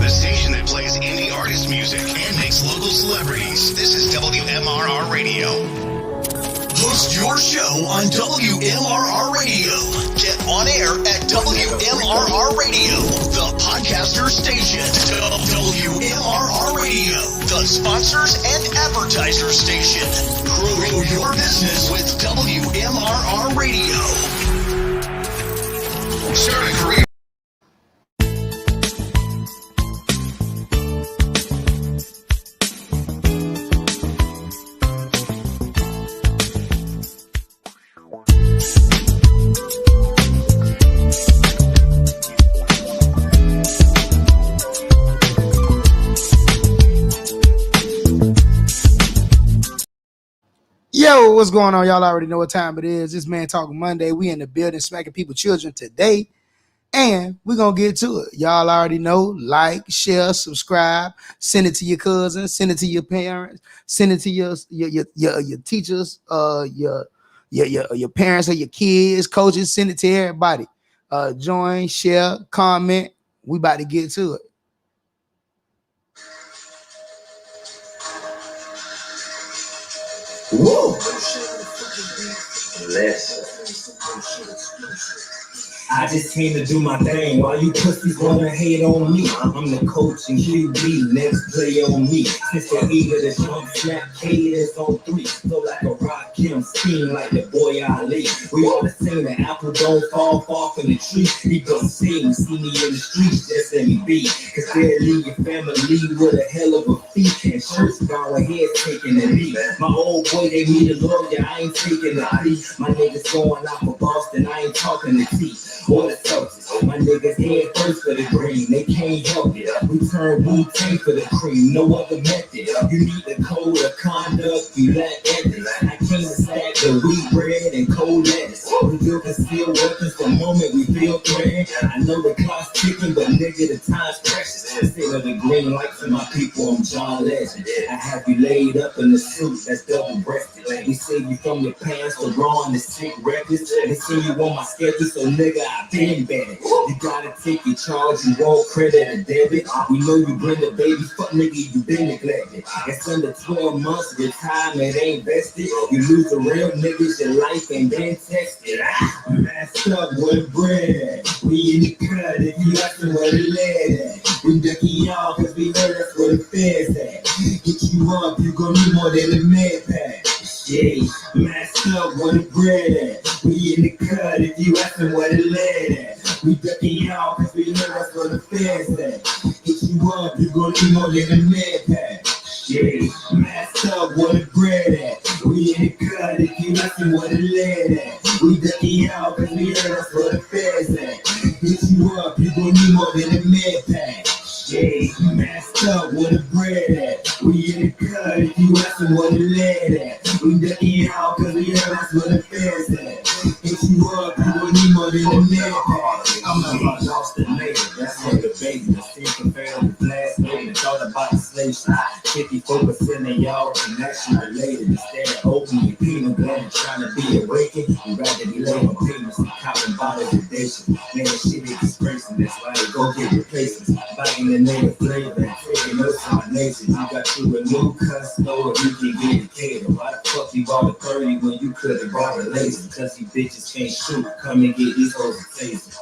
the station that plays indie artist music and makes local celebrities. This is WMRR Radio. Host your show on WMRR Radio. Get on air at WMRR Radio, the podcaster station. WMRR Radio, the sponsors and advertisers station. Grow your business with WMRR Radio. Start a career. Yo, what's going on? Y'all already know what time it is. This Man Talking Monday. We in the building smacking people children today. And we're going to get to it. Y'all already know. Like, share, subscribe. Send it to your cousins. Send it to your parents. Send it to your teachers, your parents or your kids, coaches. Send it to everybody. Join, share, comment. We about to get to it. Whoa! Listen. I just came to do my thing while you pussies wanna hate on me. I'm the coach and QB, next play on me. Since they're eager to jump, snap, cadence on three. So like a rock, Kim, steam like the boy Ali. We all the same, the apple don't fall far from the tree. He gon' sing, see me in the streets, just let me be. Cause they'll leave your family with a hell of a feat. And shirts bow ahead taking a knee. My old boy, they need a lawyer, I ain't taking a plea. My niggas going out for Boston, I ain't talking to tea. Or the Celtics, my niggas head first for the green, they can't help it. We turn Wu-Tang for the cream, no other method. You need the code of conduct, you lack ethics. I came to stack the wheat bread and cold lettuce. We built concealed weapons the moment we feel threatened. I know the clock's ticking, but nigga, the time's precious. Signal the green light for my people, I'm John Legend. I have you laid up in the suit that's double-breasted. We save you from your pants, the raw and the sick records. They see you on my schedule, so nigga, I been bad. You gotta take your charge, you want credit or debit. We know you bring the baby, fuck nigga, you been neglected. It's under 12 months, retirement ain't vested. You lose the real niggas, your life ain't been tested. Messed up with bread. We in the cut if you asking where the lead at. We ducky y'all cause we know that's where the feds at. Get you up, you gon' need more than a med pack. Yeah, messed up where the bread at. We in the cut if you asking where the lead at. We ducky y'all cause we know that's where the feds at. Get you up, you gon' need more than a med pack. Yeah, messed up where the bread at. We in the cut if you asking where the lead at. We ducky y'all cause we know that's where the feds at. Get you up, you gon' need more than a med pack. Yeah, messed up where the bread at. We in the cut if you asking where the lead at. We ducky out cause we know that's where the feds at. Hit you up, you gon' need more than a med pack. I'm not lost and later, that's where the baby. The scene compared with last baby. Thought about the slave shit. 54% of y'all can actually related. Instead of opening your peanut butter trying to be awakened, you rather be laying on peanuts and copping bottle sedation. Man, shit is disgracing, that's why they go get replacements. Biting the native flavor and taking us on my nation. You got to remove cuss, know if you can get educated. Why the fuck you bought a 30 when you could have bought a laser? Cause these bitches can't shoot, come and get these hoes and tasers.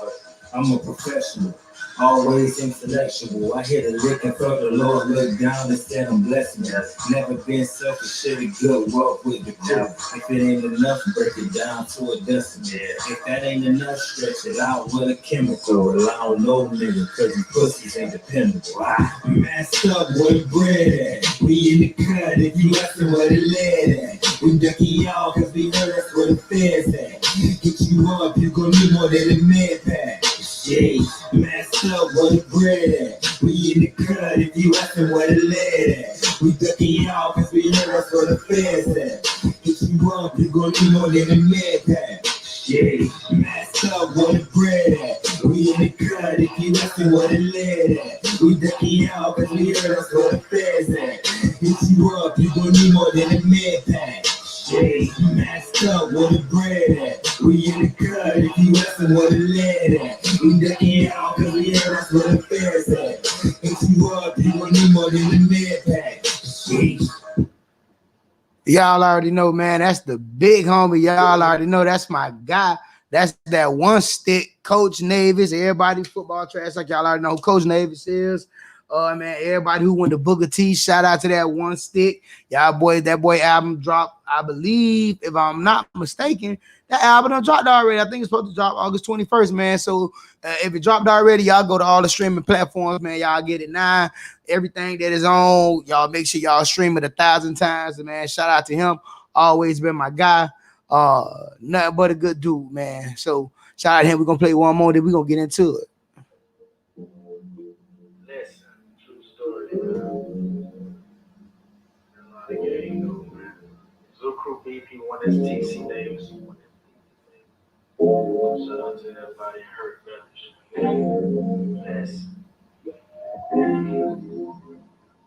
I'm a professional, always intellectual. I hit a lick and felt the Lord look down and said I'm blessing me. Never been selfish, shit a good walk with the crew. If it ain't enough, break it down to a decimal. If that ain't enough, stretch it out with a chemical. I don't know nigga, cause these pussies ain't dependable. Messed up where the bread at. We in the cut if you asking where the lead at. We ducky y'all cause we know that's where the feds at. Get you up, you gon' need more than a med pack. Yeah, messed up where the bread at. We in the cut if you asking where the lead at. We ducky y'all cause we know that's where the feds at. Get you up, you gon' need more than a med pack. Yeah, messed up where the bread at. We in the cut if you asking where the lead at. We ducky y'all cause we know that's where the feds at. Hit you up, you gon' need more than a med pack. Yeah, messed up where the bread at. We in the cut if you asking where the lead at. We ducking out cause we know that's where the feds at. Hit you up, you want me more than the med pack. Sheesh. Y'all already know, man. That's the big homie. Y'all already know that's my guy. That's that one stick, Coach Navis. Everybody football trash like y'all already know who Coach Navis is. Man, everybody who went to Booker T, shout out to that one stick. Y'all boy, that boy album dropped, I believe, if I'm not mistaken, that album done dropped already. I think it's supposed to drop August 21st, man. So if it dropped already, y'all go to all the streaming platforms, man. Y'all get it now. Everything that is on, y'all make sure y'all stream it 1,000 times. And man, shout out to him. Always been my guy. Nothing but a good dude, man. So shout out to him. We're gonna play one more, then we're gonna get into it. Listen, true story, man. A lot of game, though, man. Zoo Crew BP won this TC Davis. Shout out to everybody in Hurt Village. Listen.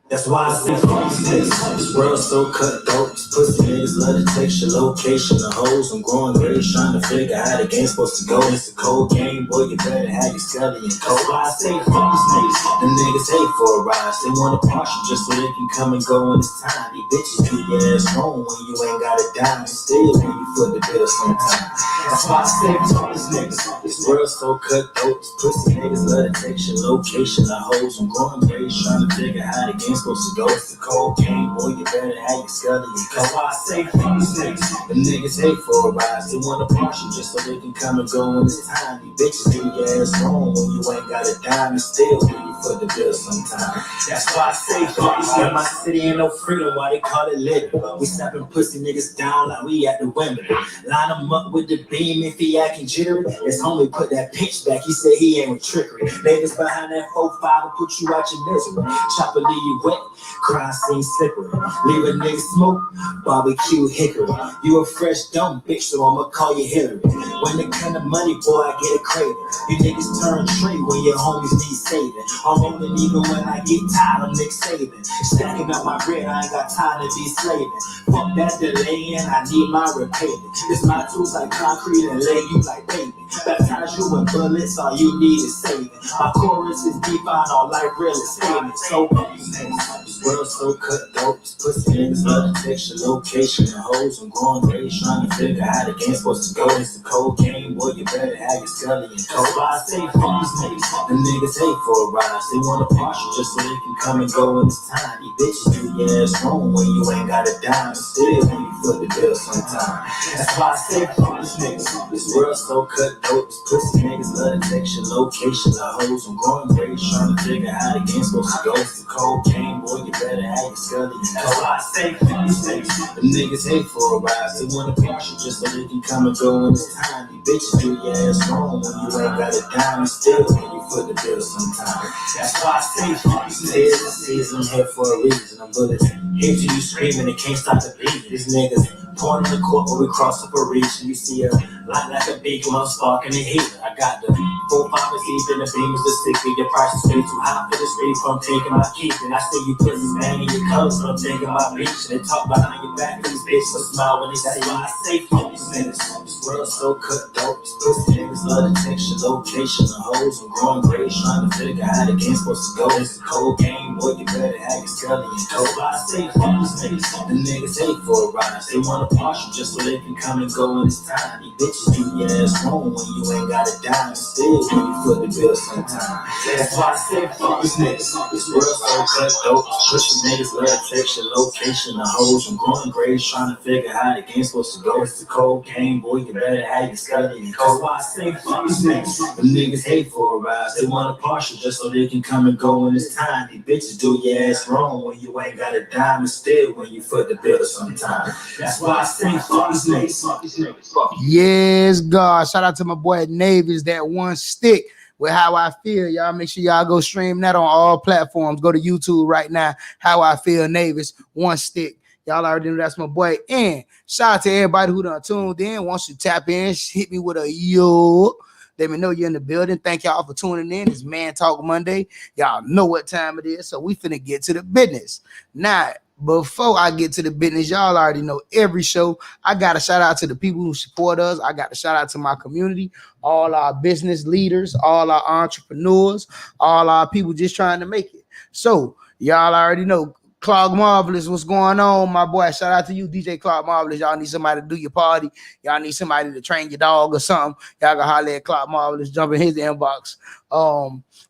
That's why I say fuck these niggas. This world so cutthroat. These pussy niggas love to take your location. The hoes I'm growing rage trying to figure how the game's supposed to go. It's a cold game, boy, you better have your scully and coat. That's why I say fuck these niggas. Them niggas hate for a rise. They want a partial just so they can come and go when it's time. These bitches do your ass wrong when you ain't got a dime. Still when you foot the bill sometimes. That's why I say fuck these niggas. This world so cutthroat. These pussy niggas love to take your location. The hoes I'm growing rage trying to figure how the game's supposed to go. It's a cold game, boy, you better have your scully and coat. That's why I say fuck these niggas. Them niggas hate for a rise. They want a partial just so they can come and go when it's time. These bitches do your ass wrong when you ain't got a dime. And still when you foot the bill sometimes. That's why I say fuck these niggas. My city ain't no freedom, why they call it living. We snapping pussy niggas down like we at the Wimbledon. Line them up with the beam if he acting jittery. His homie put that pitch back, he said he ain't with trickery. Niggas behind that 4-5 will put you out your misery. Chopper leave you wet, crime scene slippery. Leave a nigga smoke, barbecue hickory. You a fresh dumb bitch, so I'ma call you Hillary. When it come to money, boy, I get a craving. You niggas turn tree when your homies need saving. I'm rolling even when I get tired, I'm Nick Saban. Stacking up my bread, I ain't got time to be slaving. Fuck that delaying, I need my repayment. This my tools like concrete and lay you like pavement. Baptize you with bullets, all you need is saving. My chorus is deep on all like real estate. So this world so cutthroat. These pussy niggas love to take your location. The hoes I'm growing rage trying to figure how the game's supposed to go. It's a cold game, boy, you better have your scully and coat. That's why I say fuck these niggas. Them niggas hate for a rise. They want a partial just so they can come and go when it's time. These bitches do your ass wrong when you ain't got a dime. Still when you foot the bill sometime. That's why I say fuck these niggas. This world so cutthroat. These pussy niggas love to take your location. The hoes I'm growing rage trying to figure how the game's supposed to go. It's a cold game, boy, you better have your scully and coat. That's why I say fuck these niggas. Them niggas hate for a rise. They want a partial just so they can come and go when it's time. These bitches do your ass wrong when you ain't got a dime. And still when you foot the bill sometime. That's why I say fuck these niggas. I'm here for a reason. I'm bullets here till you screaming and can't stop the beat. These niggas pouring in the court when we cross up a reach. And you see a light like a beacon when I'm sparking the heat. I got the 4-5 deep in the beam is the 60. Your price is way too high for this beef. I'm taking my keep. And I see you pussies banging your colors. So I'm taking my beach. And they talk behind your back. These bitches will smile when they say, why I say fuck these niggas. This world so cutthroat. These pussy niggas love to take your location. The hoes I'm growing rage trying to figure how the game's supposed to go. It's a cold game, boy, you better have your scully and coat. Why I say fuck these niggas. The niggas hate for a rise. They want a partial just so they can come and go when it's time. These bitches do your ass wrong when you ain't got a dime. Still when you foot the bill sometime. That's why I say fuck these niggas. This world so cutthroat. Pussy niggas love to take your location. The hoes I'm growing rage trying to figure how the game's supposed to go. It's a cold game, boy, you better have your scully and coat. That's why I say fuck these niggas. Them niggas hate for a rise. They want a partial just so they can come and go when it's time. These bitches do your ass wrong when you ain't got a dime. And still when you foot the bill sometime. That's why I say fuck these niggas. Fuck these niggas. Fuck you. Yes, God. Shout out to my boy Navis, that one stick with How I Feel. Y'all make sure y'all go stream that on all platforms. Go to YouTube right now. How I Feel Navis, one stick. Y'all already know that's my boy. And shout out to everybody who done tuned in. Once you tap in, hit me with a yo. Let me know you're in the building. Thank y'all for tuning in. It's Man Talk Monday. Y'all know what time it is. So we finna get to the business. Now, before I get to the business, y'all already know every show, I got to shout out to the people who support us. I got to shout out to my community, all our business leaders, all our entrepreneurs, all our people just trying to make it. So y'all already know Clark Marvelous, what's going on, my boy? Shout out to you, DJ Clark Marvelous. Y'all need somebody to do your party. Y'all need somebody to train your dog or something. Y'all can holler at Clark Marvelous, jump in his inbox.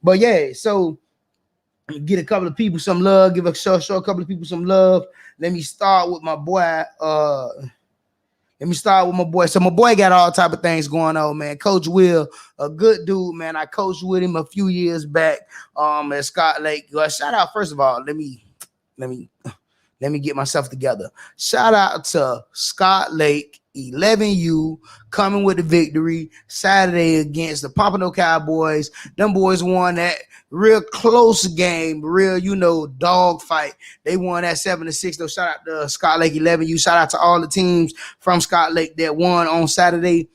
But yeah, so get a couple of people some love, give a show a couple of people some love. Let me start with my boy. So my boy got all type of things going on, man. Coach Will, a good dude, man. I coached with him a few years back at Scott Lake. Shout out, first of all, let me get myself together. Shout out to Scott Lake 11U coming with the victory Saturday against the Pompano Cowboys. Them boys won that real close game, real, dog fight. They won that 7-6. Though, shout out to Scott Lake 11U. Shout out to all the teams from Scott Lake that won on Saturday.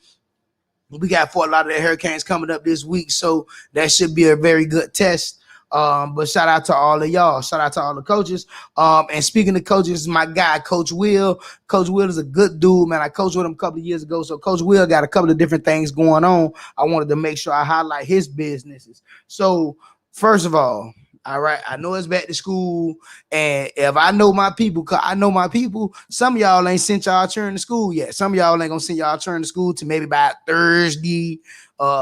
We got Fort Lauderdale Hurricanes coming up this week, so that should be a very good test. But shout out to all of y'all. Shout out to all the coaches. And speaking of coaches, my guy, Coach Will. Coach Will is a good dude, man. I coached with him a couple of years ago. So Coach Will got a couple of different things going on. I wanted to make sure I highlight his businesses. So first of all right, I know it's back to school. And if I know my people, cause I know my people, some of y'all ain't sent y'all children to school yet. Some of y'all ain't gonna send y'all children to school to maybe by Thursday,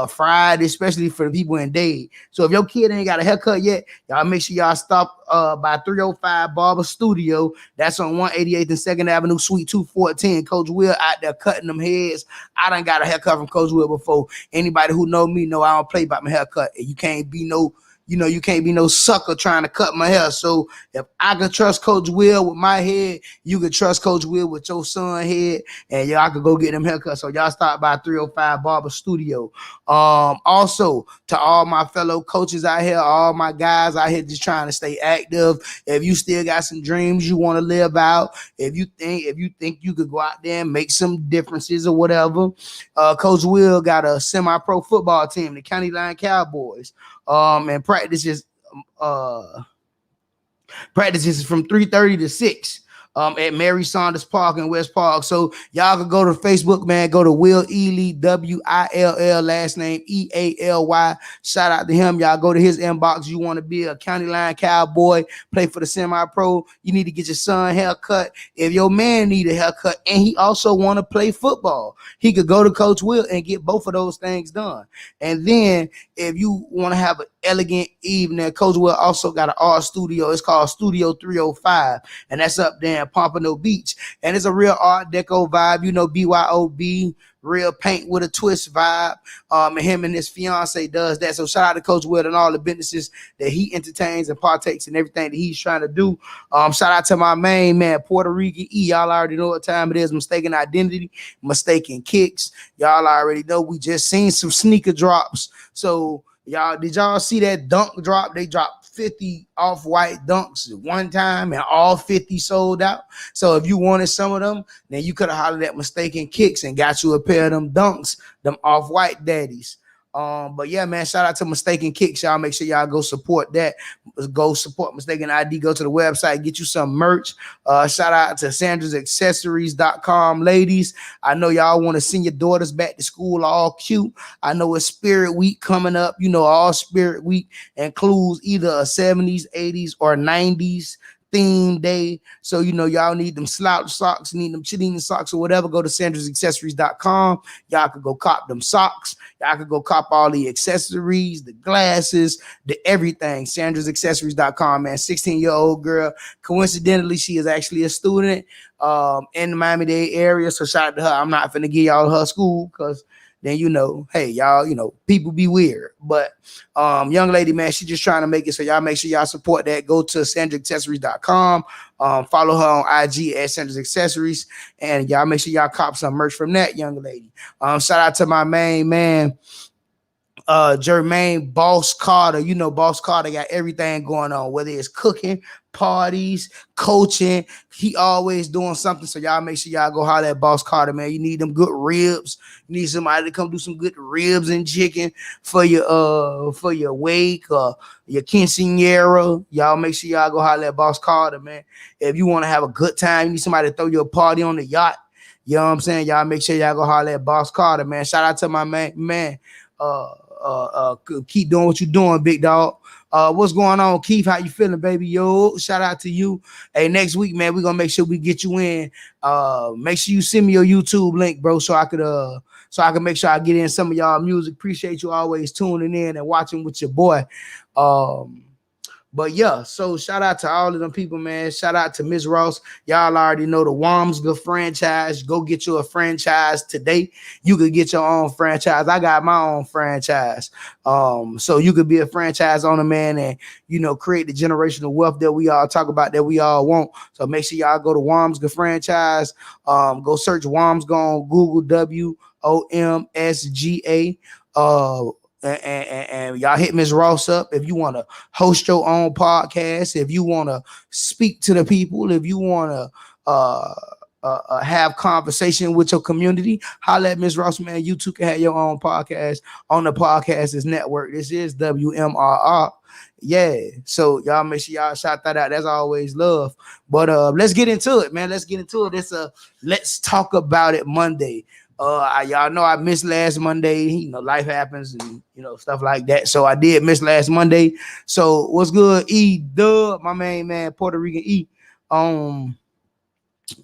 Friday, especially for the people in Dade. So if your kid ain't got a haircut yet, y'all make sure y'all stop by 305 Barber Studio. That's on 188th and 2nd Avenue, Suite 214. Coach Will out there cutting them heads. I done got a haircut from Coach Will before. Anybody who know me know I don't play about my haircut. You can't be no sucker trying to cut my hair. So if I can trust Coach Will with my head, you can trust Coach Will with your son head, and y'all can go get them haircuts. So y'all stop by 305 Barber Studio. Also to all my fellow coaches out here, all my guys out here just trying to stay active. If you still got some dreams you want to live out, if you think you could go out there and make some differences or whatever, Coach Will got a semi-pro football team, the County Line Cowboys. And practices from 3:30 to 6 at Mary Saunders Park in West Park. So y'all can go to Facebook, man. Go to Will Ely, Will, last name Ealy. Shout out to him. Y'all go to his inbox. You want to be a County Line Cowboy, play for the semi-pro. You need to get your son haircut. If your man need a haircut and he also want to play football, he could go to Coach Will and get both of those things done. And then if you want to have an elegant evening, Coach Will also got an art studio. It's called Studio 305, and that's up there in Pompano Beach. And it's a real art deco vibe, BYOB, real paint with a twist vibe. And him and his fiance does that. So shout out to Coach Will and all the businesses that he entertains and partakes in everything that he's trying to do. Shout out to my main man, Puerto Rican E. Y'all already know what time it is. Mistaken Identity, Mistaken Kicks. Y'all already know we just seen some sneaker drops. So did y'all see that dunk drop? They dropped 50 off-white dunks at one time and all 50 sold out. So if you wanted some of them, then you could have hollered at Mistaken Kicks and got you a pair of them dunks, them off-white daddies. But yeah, man, shout out to Mistaken Kicks. Y'all make sure y'all go support that. Go support Mistaken ID. Go to the website, get you some merch. Shout out to sandrasaccessories.com, ladies. I know y'all want to send your daughters back to school all cute. I know it's Spirit Week coming up. All Spirit Week includes either a 70s, 80s, or 90s theme day. So y'all need them slouch socks, need them chitting socks or whatever. Go to sandrasaccessories.com. Y'all could go cop them socks. Y'all could go cop all the accessories, the glasses, the everything. sandrasaccessories.com, man. 16-year-old girl. Coincidentally, she is actually a student in the Miami-Dade area. So shout out to her. I'm not finna give y'all her school because then hey, y'all, people be weird. But young lady, man, she just trying to make it. So y'all make sure y'all support that. Go to sandrasaccessories.com. Follow her on IG at Sandra's Accessories. And y'all make sure y'all cop some merch from that young lady. Shout out to my main man, Jermaine Boss Carter. Boss Carter got everything going on, whether it's cooking, parties, coaching. He always doing something. So y'all make sure y'all go holler at Boss Carter, man. You need them good ribs. You need somebody to come do some good ribs and chicken for your wake or your quinceañera. Y'all make sure y'all go holler at Boss Carter, man. If you want to have a good time, you need somebody to throw you a party on the yacht. You know what I'm saying? Y'all make sure y'all go holler at Boss Carter, man. Shout out to my man, keep doing what you're doing, big dog. What's going on, Keith? How you feeling, baby? Yo, shout out to you. Hey, next week, man, we're gonna make sure we get you in. Make sure you send me your YouTube link, bro, so I can make sure I get in some of y'all music. Appreciate you always tuning in and watching with your boy. But yeah, so shout out to all of them people, man. Shout out to Ms. Ross. Y'all already know the Wamsga franchise. Go get you a franchise today. You could get your own franchise. I got my own franchise. So you could be a franchise owner, man, and create the generational wealth that we all talk about, that we all want. So make sure y'all go to Wamsga franchise. Go search Wamsga on Google, WOMSGA. And y'all hit Ms. Ross up if you want to host your own podcast, if you want to speak to the people, if you want to have conversation with your community, holla at Ms. Ross, man. You too can have your own podcast on the Podcasters Network. This is WMRR. Yeah, so y'all make sure y'all shout that out. That's always love. But let's get into it, man. Let's get into it. It's a Let's Talk About It Monday. Y'all know I missed last Monday. Life happens and stuff like that. So I did miss last Monday. So what's good, E-Dub, my main man, Puerto Rican E.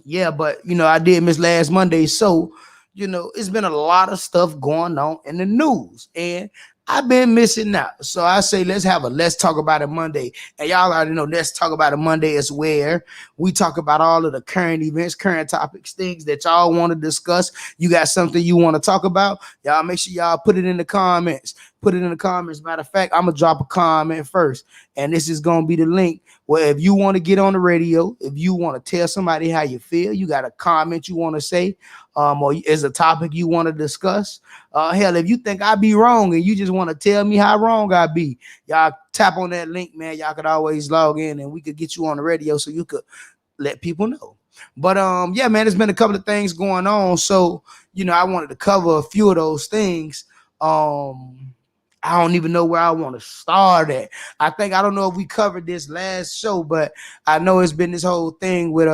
Yeah, but I did miss last Monday. So it's been a lot of stuff going on in the news, and I've been missing out. So I say let's Talk About It Monday. And y'all already know Let's Talk About It Monday is where we talk about all of the current events, current topics, things that y'all want to discuss. You got something you want to talk about, y'all make sure y'all put it in the comments. Matter of fact, I'm going to drop a comment first. And this is going to be the link where if you want to get on the radio, if you want to tell somebody how you feel, you got a comment you want to say, or is a topic you want to discuss. Hell, if you think I be wrong and you just want to tell me how wrong I be, y'all tap on that link, man. Y'all could always log in and we could get you on the radio so you could let people know. But yeah, man, there's been a couple of things going on. So, I wanted to cover a few of those things. I don't even know where I want to start at. I don't know if we covered this last show, but I know it's been this whole thing with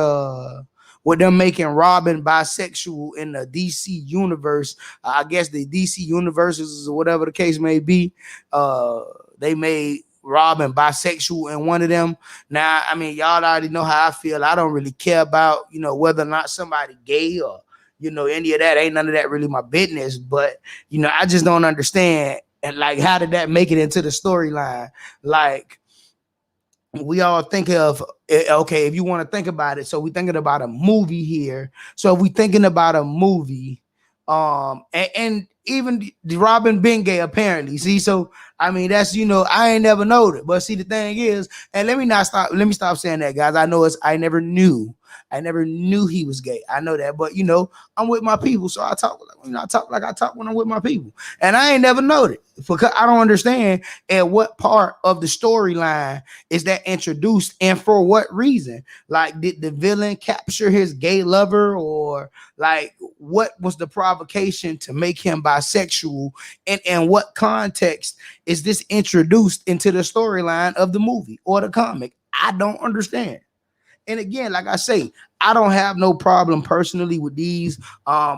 them making Robin bisexual in the DC universe. I guess the DC universes or whatever the case may be. They made Robin bisexual in one of them. Now, I mean, y'all already know how I feel. I don't really care about, whether or not somebody gay or, any of that. Ain't none of that really my business. But, I just don't understand. And like, how did that make it into the storyline? Like, we all think of, okay, if you want to think about it. So we're thinking about a movie here. So if we're thinking about a movie, and even the Robin been gay apparently. See, so I mean that's I ain't never known it. But see, the thing is, and let me stop saying that, guys. I never knew he was gay. I know that, but I'm with my people, so I talk like I talk when I'm with my people. And I ain't never known it because I don't understand at what part of the storyline is that introduced and for what reason. Like, did the villain capture his gay lover, or like what was the provocation to make him bisexual, and what context is this introduced into the storyline of the movie or the comic? I don't understand. And again, like I say, I don't have no problem personally with these,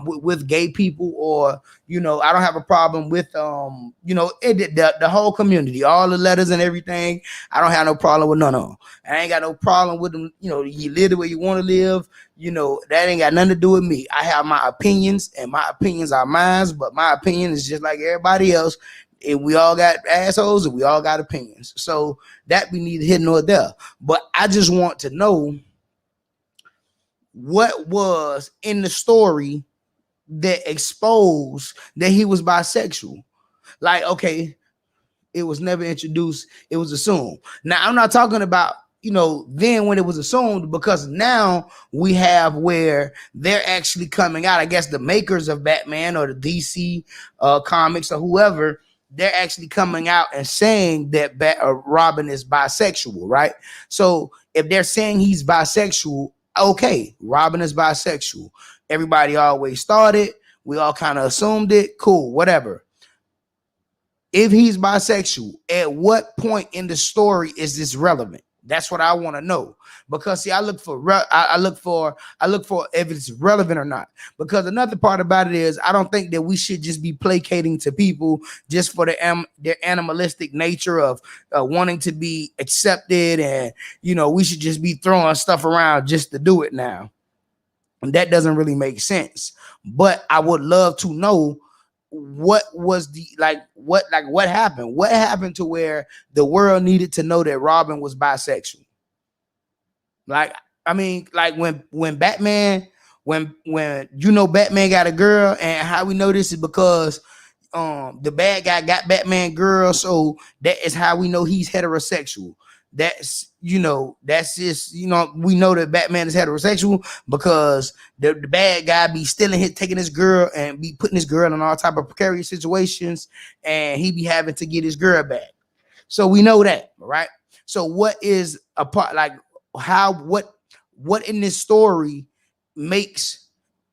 with gay people, or, I don't have a problem with, the whole community, all the letters and everything. I don't have no problem with none of them. I ain't got no problem with them. You live the way you want to live. That ain't got nothing to do with me. I have my opinions, and my opinions are mine, but my opinion is just like everybody else. And we all got assholes and we all got opinions. So that we need here nor there. But I just want to know what was in the story that exposed that he was bisexual. Like, okay, it was never introduced. It was assumed. Now, I'm not talking about, then when it was assumed, because now we have where they're actually coming out. I guess the makers of Batman or the DC comics or whoever, they're actually coming out and saying that Robin is bisexual, right? So if they're saying he's bisexual, okay, Robin is bisexual. Everybody always thought it. We all kind of assumed it. Cool, whatever. If he's bisexual, at what point in the story is this relevant? That's what I want to know. Because see, I look for if it's relevant or not. Because another part about it is I don't think that we should just be placating to people just for their animalistic nature of wanting to be accepted, and we should just be throwing stuff around just to do it now. And that doesn't really make sense. But I would love to know what was what happened? What happened to where the world needed to know that Robin was bisexual? Like, I mean, like when Batman, when Batman got a girl, and how we know this is because the bad guy got Batman girl, so that is how we know he's heterosexual. That's just we know that Batman is heterosexual because the bad guy be taking his girl and be putting his girl in all type of precarious situations, and he be having to get his girl back. So we know that, right? So what is a part, like what in this story makes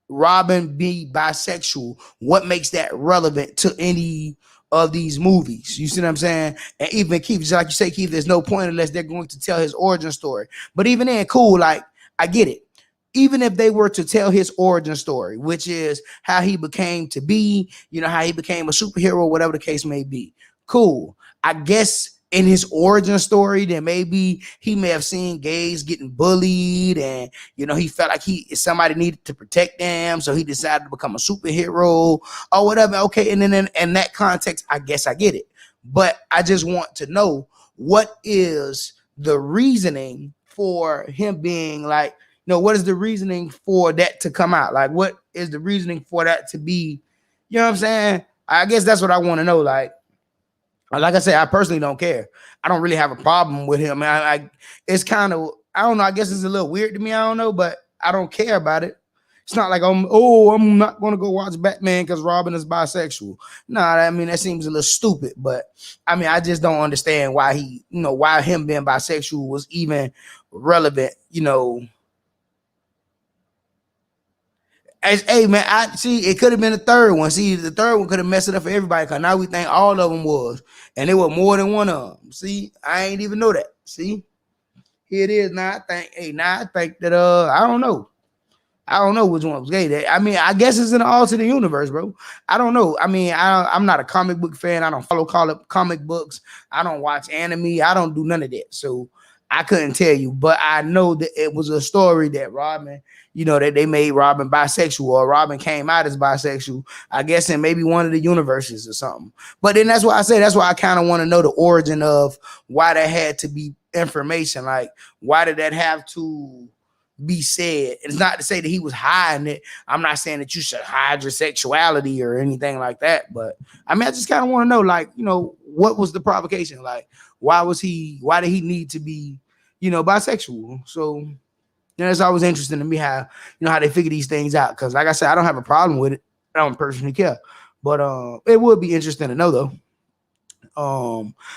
Robin be bisexual? What makes that relevant to any of these movies? You see what I'm saying? And even Keith, just like you say, Keith, there's no point unless they're going to tell his origin story. But even then, cool, like I get it. Even if they were to tell his origin story, which is how he became to be, how he became a superhero, whatever the case may be, cool. I guess in his origin story, then maybe he may have seen gays getting bullied, and he felt like somebody needed to protect them, so he decided to become a superhero or whatever. Okay, and then in that context, I guess I get it. But I just want to know, what is the reasoning for him being like, what is the reasoning for that to come out? Like, what is the reasoning for that to be? You know what I'm saying? I guess that's what I want to know. Like I said, I personally don't care. I don't really have a problem with him. It's kind of, I don't know. I guess it's a little weird to me. I don't know, but I don't care about it. It's not like I'm not going to go watch Batman because Robin is bisexual. No, I mean, that seems a little stupid. But I mean, I just don't understand why why him being bisexual was even relevant. Hey man, I see it could have been the third one. See, the third one could have messed it up for everybody, because now we think all of them was, and there were more than one of them. See, I ain't even know that. See, here it is. Now I think that I don't know which one was gay. I mean, I guess it's in the alternate universe, bro. I don't know. I mean, I'm not a comic book fan. I don't follow comic books. I don't watch anime. I don't do none of that. So I couldn't tell you, but I know that it was a story that Robin, that they made Robin bisexual, or Robin came out as bisexual, I guess, in maybe one of the universes or something. But then that's why I kind of want to know the origin of why there had to be information. Like, why did that have to be said? It's not to say that he was hiding it. I'm not saying that you should hide your sexuality or anything like that. But I mean, I just kind of want to know, like, what was the provocation? Like, why did he need to be, bisexual? So it's always interesting to me how they figure these things out. Because like I said, I don't have a problem with it. I don't personally care. But it would be interesting to know though.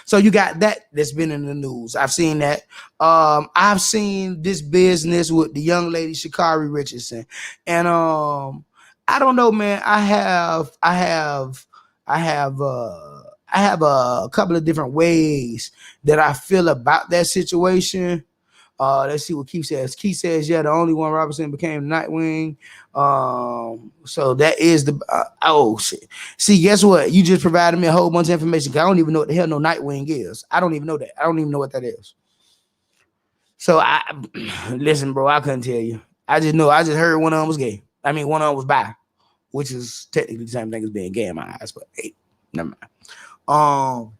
So you got that's been in the news. I've seen that. I've seen this business with the young lady Sha'Carri Richardson, and I don't know, man. I have a couple of different ways that I feel about that situation. Let's see what Keith says. Keith says, yeah, the only one Robinson became Nightwing. So that is the oh shit. See, guess what? You just provided me a whole bunch of information. I don't even know what the hell no Nightwing is. I don't even know that. I don't even know what that is. So listen, bro, I couldn't tell you. I just heard one of them was gay. I mean, one of them was bi, which is technically the same thing as being gay in my eyes, but hey, never mind.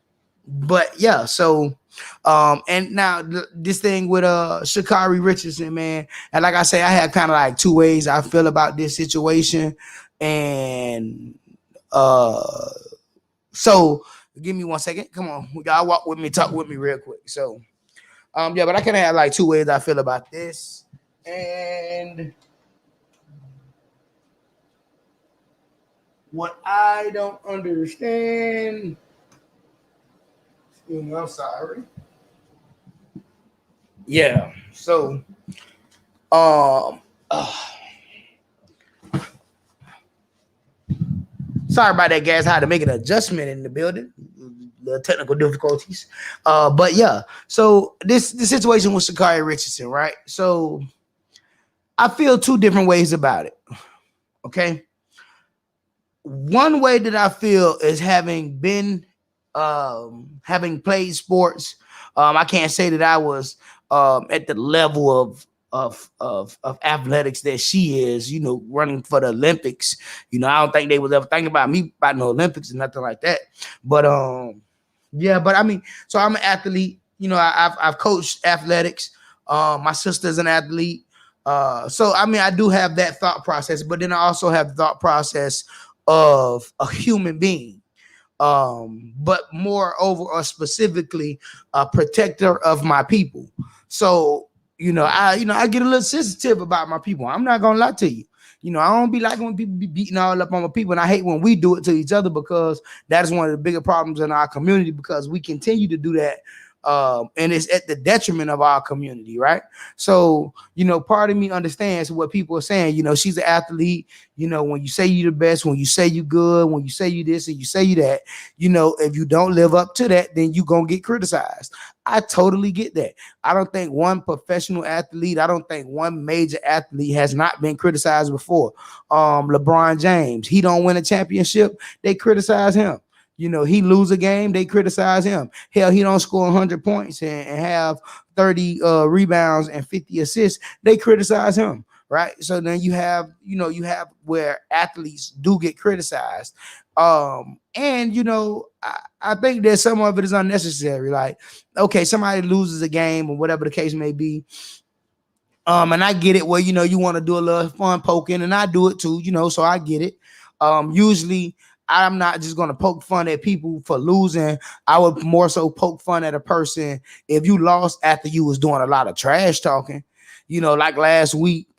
But yeah, so and now this thing with Sha'Carri Richardson, man, and like I say, I have kind of like two ways I feel about this situation, and so give me 1 second. Come on, y'all walk with me, talk with me real quick. So yeah, but I kind of have like two ways I feel about this, and what I don't understand. I'm sorry. Yeah. So, sorry about that, guys. I had to make an adjustment in the building. the technical difficulties. But yeah, so the situation with Sha'Carri Richardson, right? So I feel two different ways about it. Okay. One way that I feel is having played sports. I can't say that I was at the level of athletics that she is, running for the Olympics. I don't think they was ever thinking about me about no Olympics and nothing like that. But yeah, but I mean, so I'm an athlete. I've coached athletics. My sister's an athlete. So I mean, I do have that thought process, but then I also have the thought process of a human being, but moreover or specifically a protector of my people. So I get a little sensitive about my people. I'm not gonna lie to you. I don't be like when people be beating all up on my people, and I hate when we do it to each other, because that is one of the bigger problems in our community, because we continue to do that. And it's at the detriment of our community, right? So, part of me understands what people are saying. She's an athlete. When you say you the best, when you say you good, when you say you this and you say you that, if you don't live up to that, then you gonna get criticized. I totally get that. I don't think one professional athlete, I don't think one major athlete has not been criticized before. LeBron James, he don't win a championship, they criticize him. He lose a game, they criticize him. Hell, he don't score 100 points and have 30 rebounds and 50 assists, they criticize him, right? So then you have where athletes do get criticized. And I think that some of it is unnecessary. Like, okay, somebody loses a game or whatever the case may be. And I get it where, you want to do a little fun poking, and I do it too, so I get it. Usually I'm not just going to poke fun at people for losing. I would more so poke fun at a person if you lost after you was doing a lot of trash talking. Like last week,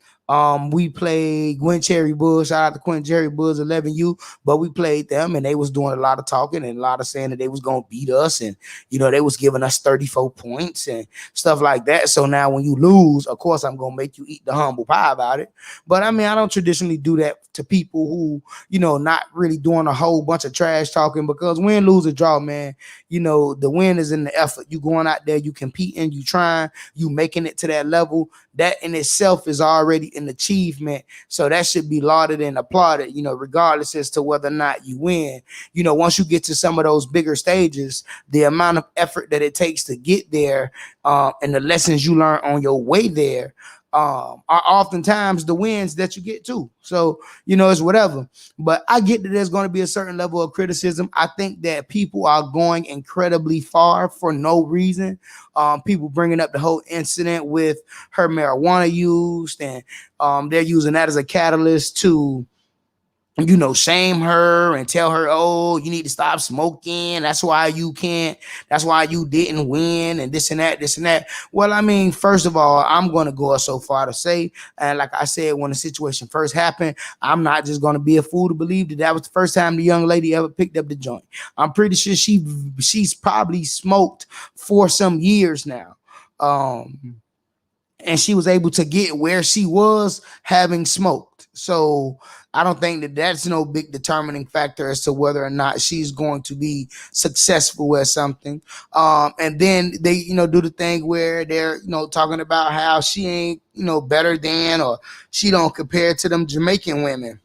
we played Gwen Cherry Bulls. Shout out to Gwen Cherry Bulls 11U, but we played them and they was doing a lot of talking and a lot of saying that they was going to beat us, and they was giving us 34 points and stuff like that. So now when you lose, of course I'm going to make you eat the humble pie about it. But I mean, I don't traditionally do that to people who, not really doing a whole bunch of trash talking, because win, lose, or draw, man, the win is in the effort. You going out there, you competing, you trying, you making it to that level. That in itself is already an achievement. So that should be lauded and applauded, regardless as to whether or not you win. Once you get to some of those bigger stages, the amount of effort that it takes to get there, and the lessons you learn on your way there, are oftentimes the wins that you get to. So, it's whatever. But I get that there's going to be a certain level of criticism. I think that people are going incredibly far for no reason. People bringing up the whole incident with her marijuana use, and they're using that as a catalyst to shame her and tell her, oh, you need to stop smoking. That's why you didn't win, and this and that. Well, I mean, first of all, I'm going to go so far to say, and like I said, when the situation first happened, I'm not just going to be a fool to believe that was the first time the young lady ever picked up the joint. I'm pretty sure she's probably smoked for some years now. And she was able to get where she was having smoked. So I don't think that that's no big determining factor as to whether or not she's going to be successful at something. And then they, do the thing where they're, talking about how she ain't, better than, or she don't compare to them Jamaican women.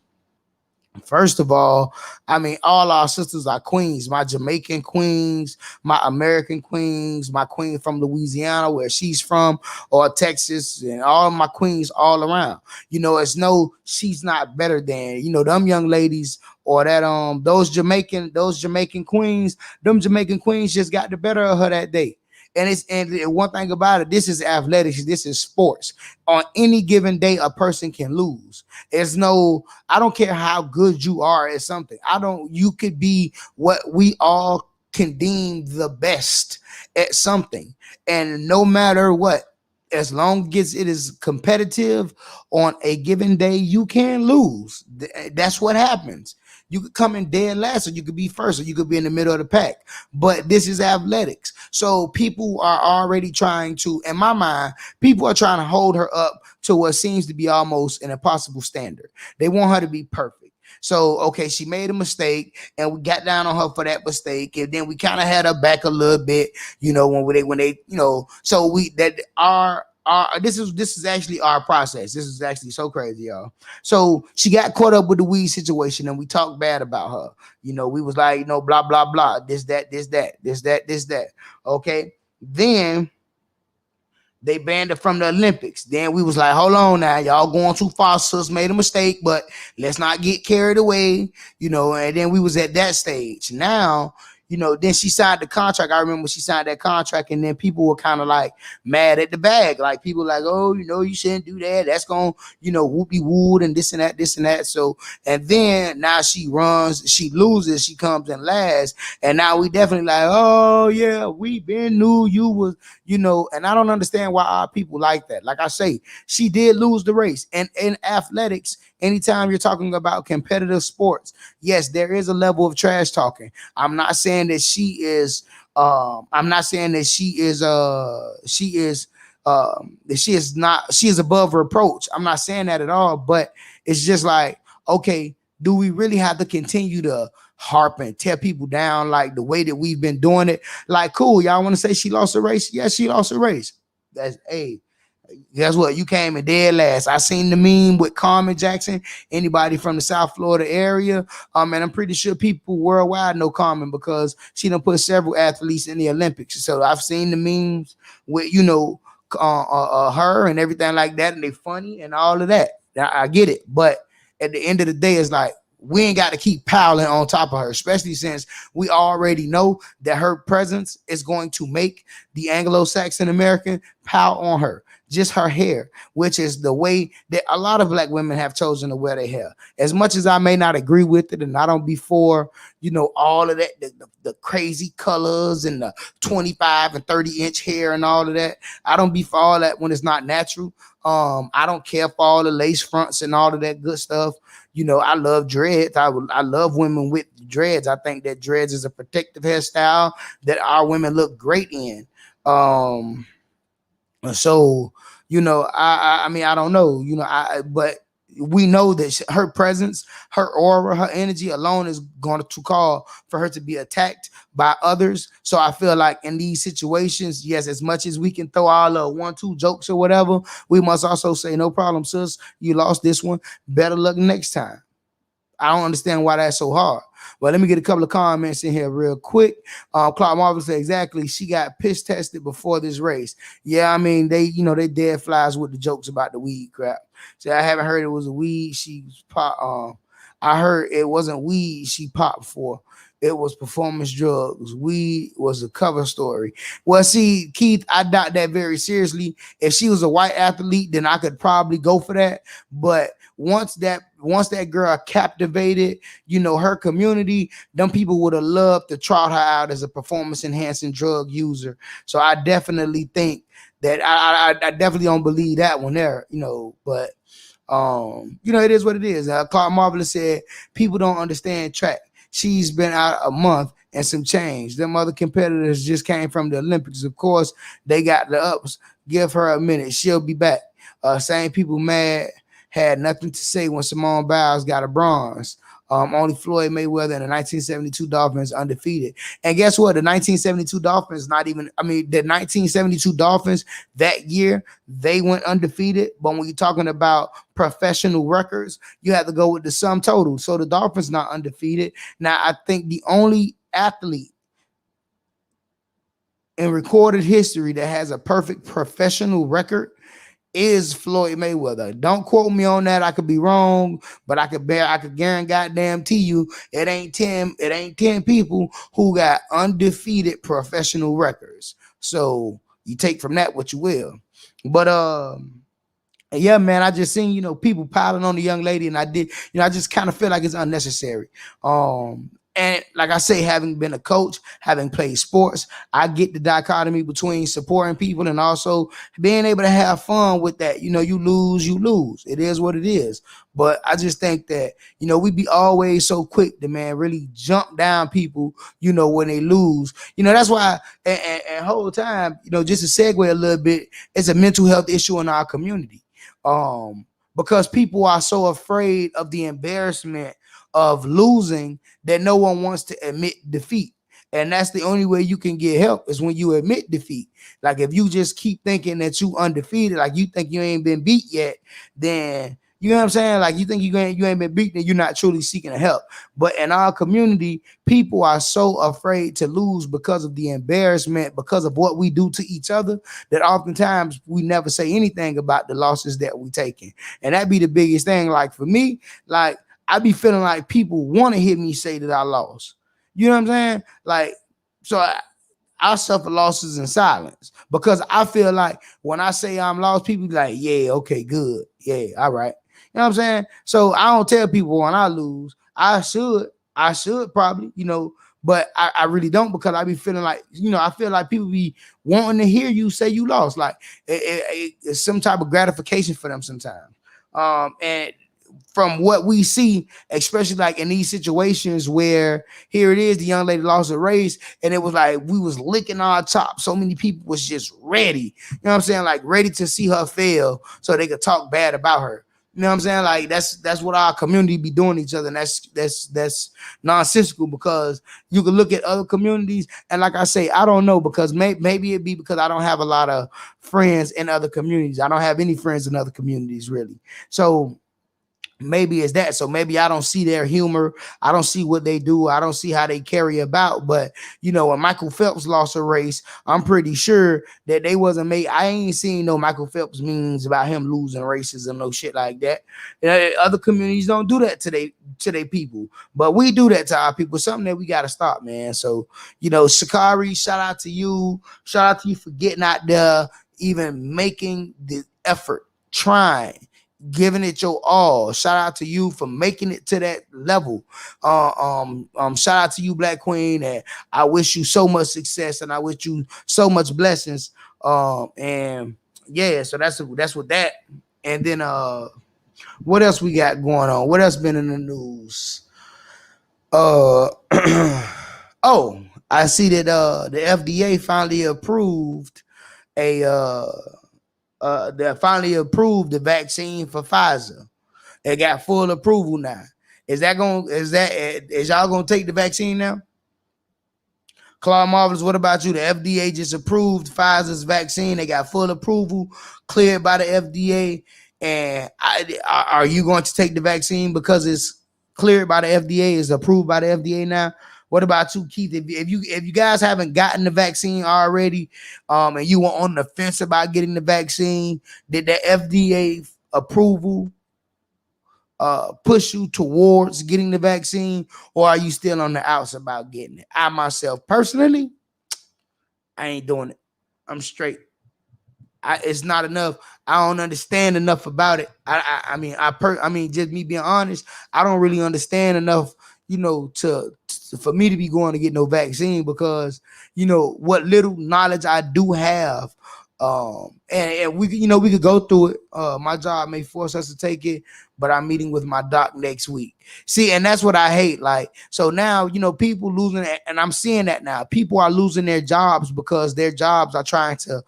First of all, I mean, all our sisters are queens. My Jamaican queens, my American queens, my queen from Louisiana, where she's from, or Texas, and all my queens all around. She's not better than, them young ladies, or that those Jamaican queens, them Jamaican queens just got the better of her that day. And one thing about it, this is athletics, this is sports. On any given day, a person can lose. I don't care how good you are at something. You could be what we all can deem the best at something. And no matter what, as long as it is competitive on a given day, you can lose. That's what happens. You could come in dead last, or you could be first, or you could be in the middle of the pack. But this is athletics. So people are already trying to, in my mind, people are trying to hold her up to what seems to be almost an impossible standard. They want her to be perfect. So, okay, she made a mistake and we got down on her for that mistake. And then we kind of had her back a little bit, when they, so this is actually our process. This is actually so crazy, y'all. So she got caught up with the weed situation and we talked bad about her. We was like, blah, blah, blah, this, that. Okay. Then they banned it from the Olympics. Then we was like, hold on now, y'all going too far. Sis made a mistake, but let's not get carried away, and then we was at that stage. Now, then she signed the contract. I remember she signed that contract, and then people were kind of like mad at the bag. Like people like, oh, you shouldn't do that. That's going, whoopie wood and this and that. So, and then now she runs, she loses, she comes in last. And now we definitely like, oh yeah, we been knew you was, and I don't understand why our people like that. Like I say, she did lose the race. And in athletics, anytime you're talking about competitive sports, yes, there is a level of trash talking. I'm not saying that she is she is above reproach. I'm not saying that at all, but it's just like, okay, do we really have to continue to harp and tear people down like the way that we've been doing it? Like, cool, y'all want to say she lost a race? Yes, she lost a race. That's guess what? You came in dead last. I seen the meme with Carmen Jackson. Anybody from the South Florida area? And I'm pretty sure people worldwide know Carmen because she done put several athletes in the Olympics. So I've seen the memes with, her and everything like that, and they funny and all of that. I get it. But at the end of the day, it's like, we ain't got to keep piling on top of her, especially since we already know that her presence is going to make the Anglo-Saxon American pile on her. Just her hair, which is the way that a lot of Black women have chosen to wear their hair. As much as I may not agree with it, and I don't be for, all of that, the crazy colors and the 25 and 30-inch hair and all of that. I don't be for all that when it's not natural. I don't care for all the lace fronts and all of that good stuff. I love dreads. I love women with dreads. I think that dreads is a protective hairstyle that our women look great in. So, I mean, I don't know, but we know that her presence, her aura, her energy alone is going to call for her to be attacked by others. So I feel like in these situations, yes, as much as we can throw all the 1-2 jokes or whatever, we must also say, no problem, sis, you lost this one. Better luck next time. I don't understand why that's so hard. But let me get a couple of comments in here real quick. Clark Marvel said, exactly, she got piss tested before this race. Yeah, I mean, they dead flies with the jokes about the weed crap. So I haven't heard it was a weed she popped. I heard it wasn't weed she popped for. It was performance drugs. Weed was a cover story. Well, see, Keith, I doubt that very seriously. If she was a white athlete, then I could probably go for that. But once that girl captivated, her community, them people would have loved to trot her out as a performance enhancing drug user. So I definitely think that I definitely don't believe that one there, but it is what it is. Clark Marvelous said people don't understand track. She's been out a month and some change. Them other competitors just came from the Olympics. Of course, they got the ups. Give her a minute. She'll be back. Same people mad had nothing to say when Simone Biles got a bronze. Only Floyd Mayweather and the 1972 Dolphins undefeated. And guess what? The 1972 Dolphins, the 1972 Dolphins that year, they went undefeated. But when you're talking about professional records, you have to go with the sum total. So the Dolphins not undefeated. Now, I think the only athlete in recorded history that has a perfect professional record is Floyd Mayweather. Don't quote me on that. I could be wrong, but I could guarantee you it ain't 10 people who got undefeated professional records. So you take from that what you will. But yeah, man, I just seen, people piling on the young lady, and I just kind of feel like it's unnecessary. And like I say, having been a coach, having played sports, I get the dichotomy between supporting people and also being able to have fun with that. You lose, you lose. It is what it is. But I just think that, we be always so quick to, man, really jump down people, when they lose. That's why, and whole time, just to segue a little bit, it's a mental health issue in our community. Because people are so afraid of the embarrassment of losing that no one wants to admit defeat. And that's the only way you can get help is when you admit defeat. Like if you just keep thinking that you undefeated, like you think you ain't been beat yet, then you know what I'm saying? Like you think you ain't been beat, then you're not truly seeking help. But in our community, people are so afraid to lose because of the embarrassment, because of what we do to each other, that oftentimes we never say anything about the losses that we taking. And that be the biggest thing. Like for me, like I be feeling like people want to hear me say that I lost. You know what I'm saying? Like, so I suffer losses in silence because I feel like when I say I'm lost, people be like, yeah, okay, good. Yeah, all right. You know what I'm saying? So I don't tell people when I lose. I should probably, but I really don't, because I be feeling like, I feel like people be wanting to hear you say you lost. Like it's some type of gratification for them sometimes. And from what we see, especially like in these situations where here it is, the young lady lost a race and it was like we was licking our top. So many people was just ready, you know what I'm saying? Like ready to see her fail so they could talk bad about her. You know what I'm saying? Like that's what our community be doing to each other. And that's nonsensical, because you can look at other communities and like I say, I don't know, because maybe it'd be because I don't have a lot of friends in other communities. I don't have any friends in other communities really. So maybe it's that. So maybe I don't see their humor. I don't see what they do. I don't see how they carry about. But when Michael Phelps lost a race, I'm pretty sure that they wasn't made. I ain't seen no Michael Phelps memes about him losing races and no shit like that. Other communities don't do that to their people, but we do that to our people. Something that we got to stop, man. So Sha'Carri, shout out to you for getting out there, even making the effort, trying, giving it your all. Shout out to you for making it to that level. Shout out to you, Black Queen, and I wish you so much success and I wish you so much blessings. And yeah, so that's with that. And then what else we got going on? What else been in the news? Oh, I see that the FDA finally approved they finally approved the vaccine for Pfizer. It got full approval now. Is y'all gonna take the vaccine now? Claude Marvelous, what about you? The FDA just approved Pfizer's vaccine. They got full approval, cleared by the FDA. And are you going to take the vaccine because it's cleared by the FDA, is approved by the FDA now? What about you, Keith? If you guys haven't gotten the vaccine already, and you were on the fence about getting the vaccine, did the FDA approval push you towards getting the vaccine, or are you still on the outs about getting it? I myself personally, I ain't doing it. I'm straight. It's not enough. I don't understand enough about it. I mean, just me being honest, I don't really understand enough, for me to be going to get no vaccine, because what little knowledge I do have, and we could go through it. My job may force us to take it, but I'm meeting with my doc next week. See, and that's what I hate. Like, so now people losing, and I'm seeing that now. People are losing their jobs because their jobs are trying to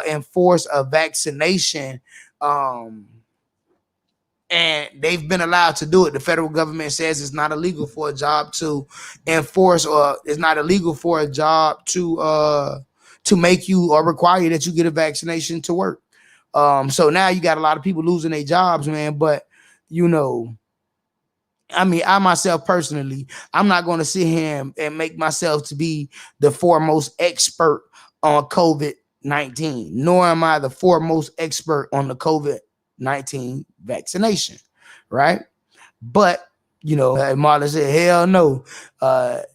enforce a vaccination. And they've been allowed to do it. The federal government says it's not illegal for a job to enforce, or it's not illegal for a job to make you or require that you get a vaccination to work. So now you got a lot of people losing their jobs, man. But I mean, I myself personally, I'm not going to sit here and make myself to be the foremost expert on COVID-19, nor am I the foremost expert on the COVID-19 vaccination, right? But Marlon said, hell no,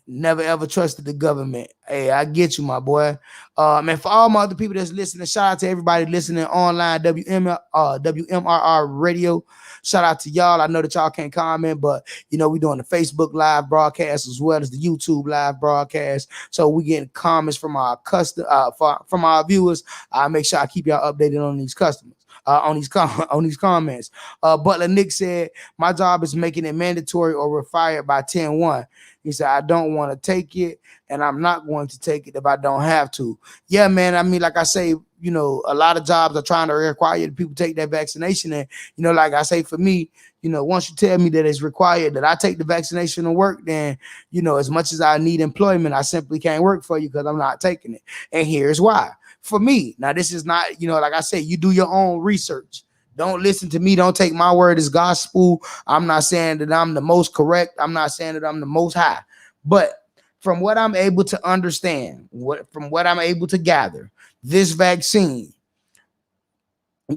never ever trusted the government. Hey, I get you, my boy. And for all my other people that's listening, shout out to everybody listening online, WMRR Radio. Shout out to y'all. I know that y'all can't comment, but we doing the Facebook live broadcast as well as the YouTube live broadcast. So we getting comments from our from our viewers. I make sure I keep y'all updated on these customers. on these on these comments. Butler Nick said, my job is making it mandatory or we're fired by 10-1. He said, I don't want to take it, and I'm not going to take it if I don't have to. Yeah, man. I mean, like I say, you know, a lot of jobs are trying to require people take that vaccination. And, you know, like I say, for me, you know, once you tell me that it's required that I take the vaccination to work, then, you know, as much as I need employment, I simply can't work for you because I'm not taking it. And here's why. For me, now, this is not, you know, like I said, you do your own research. Don't listen to me. Don't take my word as gospel. I'm not saying that I'm the most correct. I'm not saying that I'm the most high. But from what I'm able to understand, from what I'm able to gather, this vaccine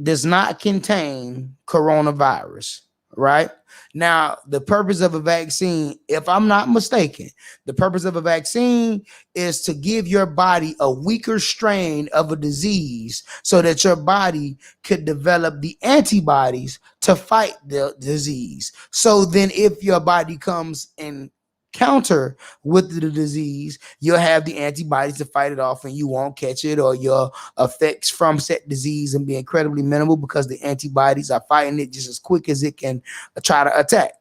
does not contain coronavirus, right? Now, the purpose of a vaccine, if I'm not mistaken, the purpose of a vaccine is to give your body a weaker strain of a disease so that your body could develop the antibodies to fight the disease. So then if your body comes in counter with the disease, you'll have the antibodies to fight it off and you won't catch it, or your effects from said disease and be incredibly minimal because the antibodies are fighting it just as quick as it can try to attack.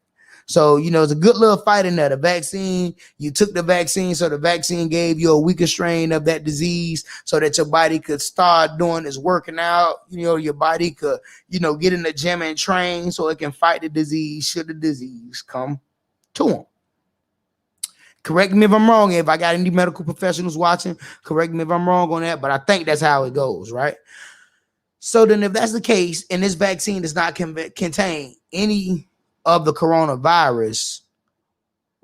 So, you know, it's a good little fight in there. The vaccine, you took the vaccine, so the vaccine gave you a weaker strain of that disease so that your body could start doing its working out. You know, your body could, you know, get in the gym and train so it can fight the disease should the disease come to them. Correct me if I'm wrong. If I got any medical professionals watching, correct me if I'm wrong on that, but I think that's how it goes, right? So then if that's the case, and this vaccine does not contain any of the coronavirus,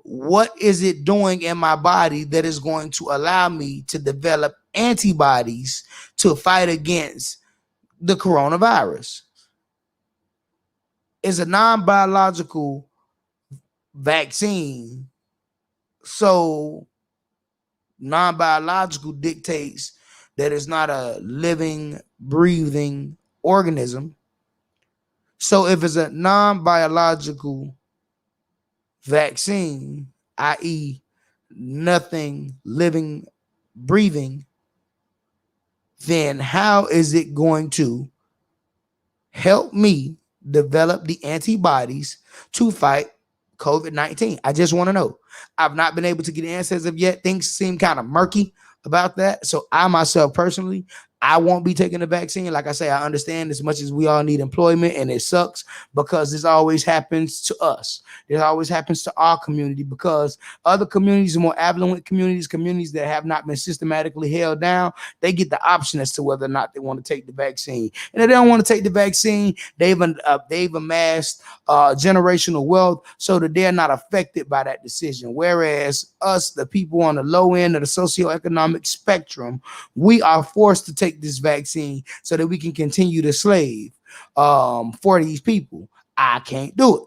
what is it doing in my body that is going to allow me to develop antibodies to fight against the coronavirus? It's a non-biological vaccine. So non-biological dictates that it's not a living, breathing organism. So if it's a non-biological vaccine, i.e. nothing living, breathing, then how is it going to help me develop the antibodies to fight COVID-19? I just want to know. I've not been able to get answers of yet. Things seem kind of murky about that. So I myself personally, I won't be taking the vaccine. Like I say, I understand as much as we all need employment, and it sucks because this always happens to us. It always happens to our community because other communities, more affluent communities, communities that have not been systematically held down, they get the option as to whether or not they want to take the vaccine. And if they don't want to take the vaccine, they've amassed generational wealth so that they're not affected by that decision. Whereas us, the people on the low end of the socioeconomic spectrum, we are forced to take this vaccine so that we can continue to slave for these people. I can't do it.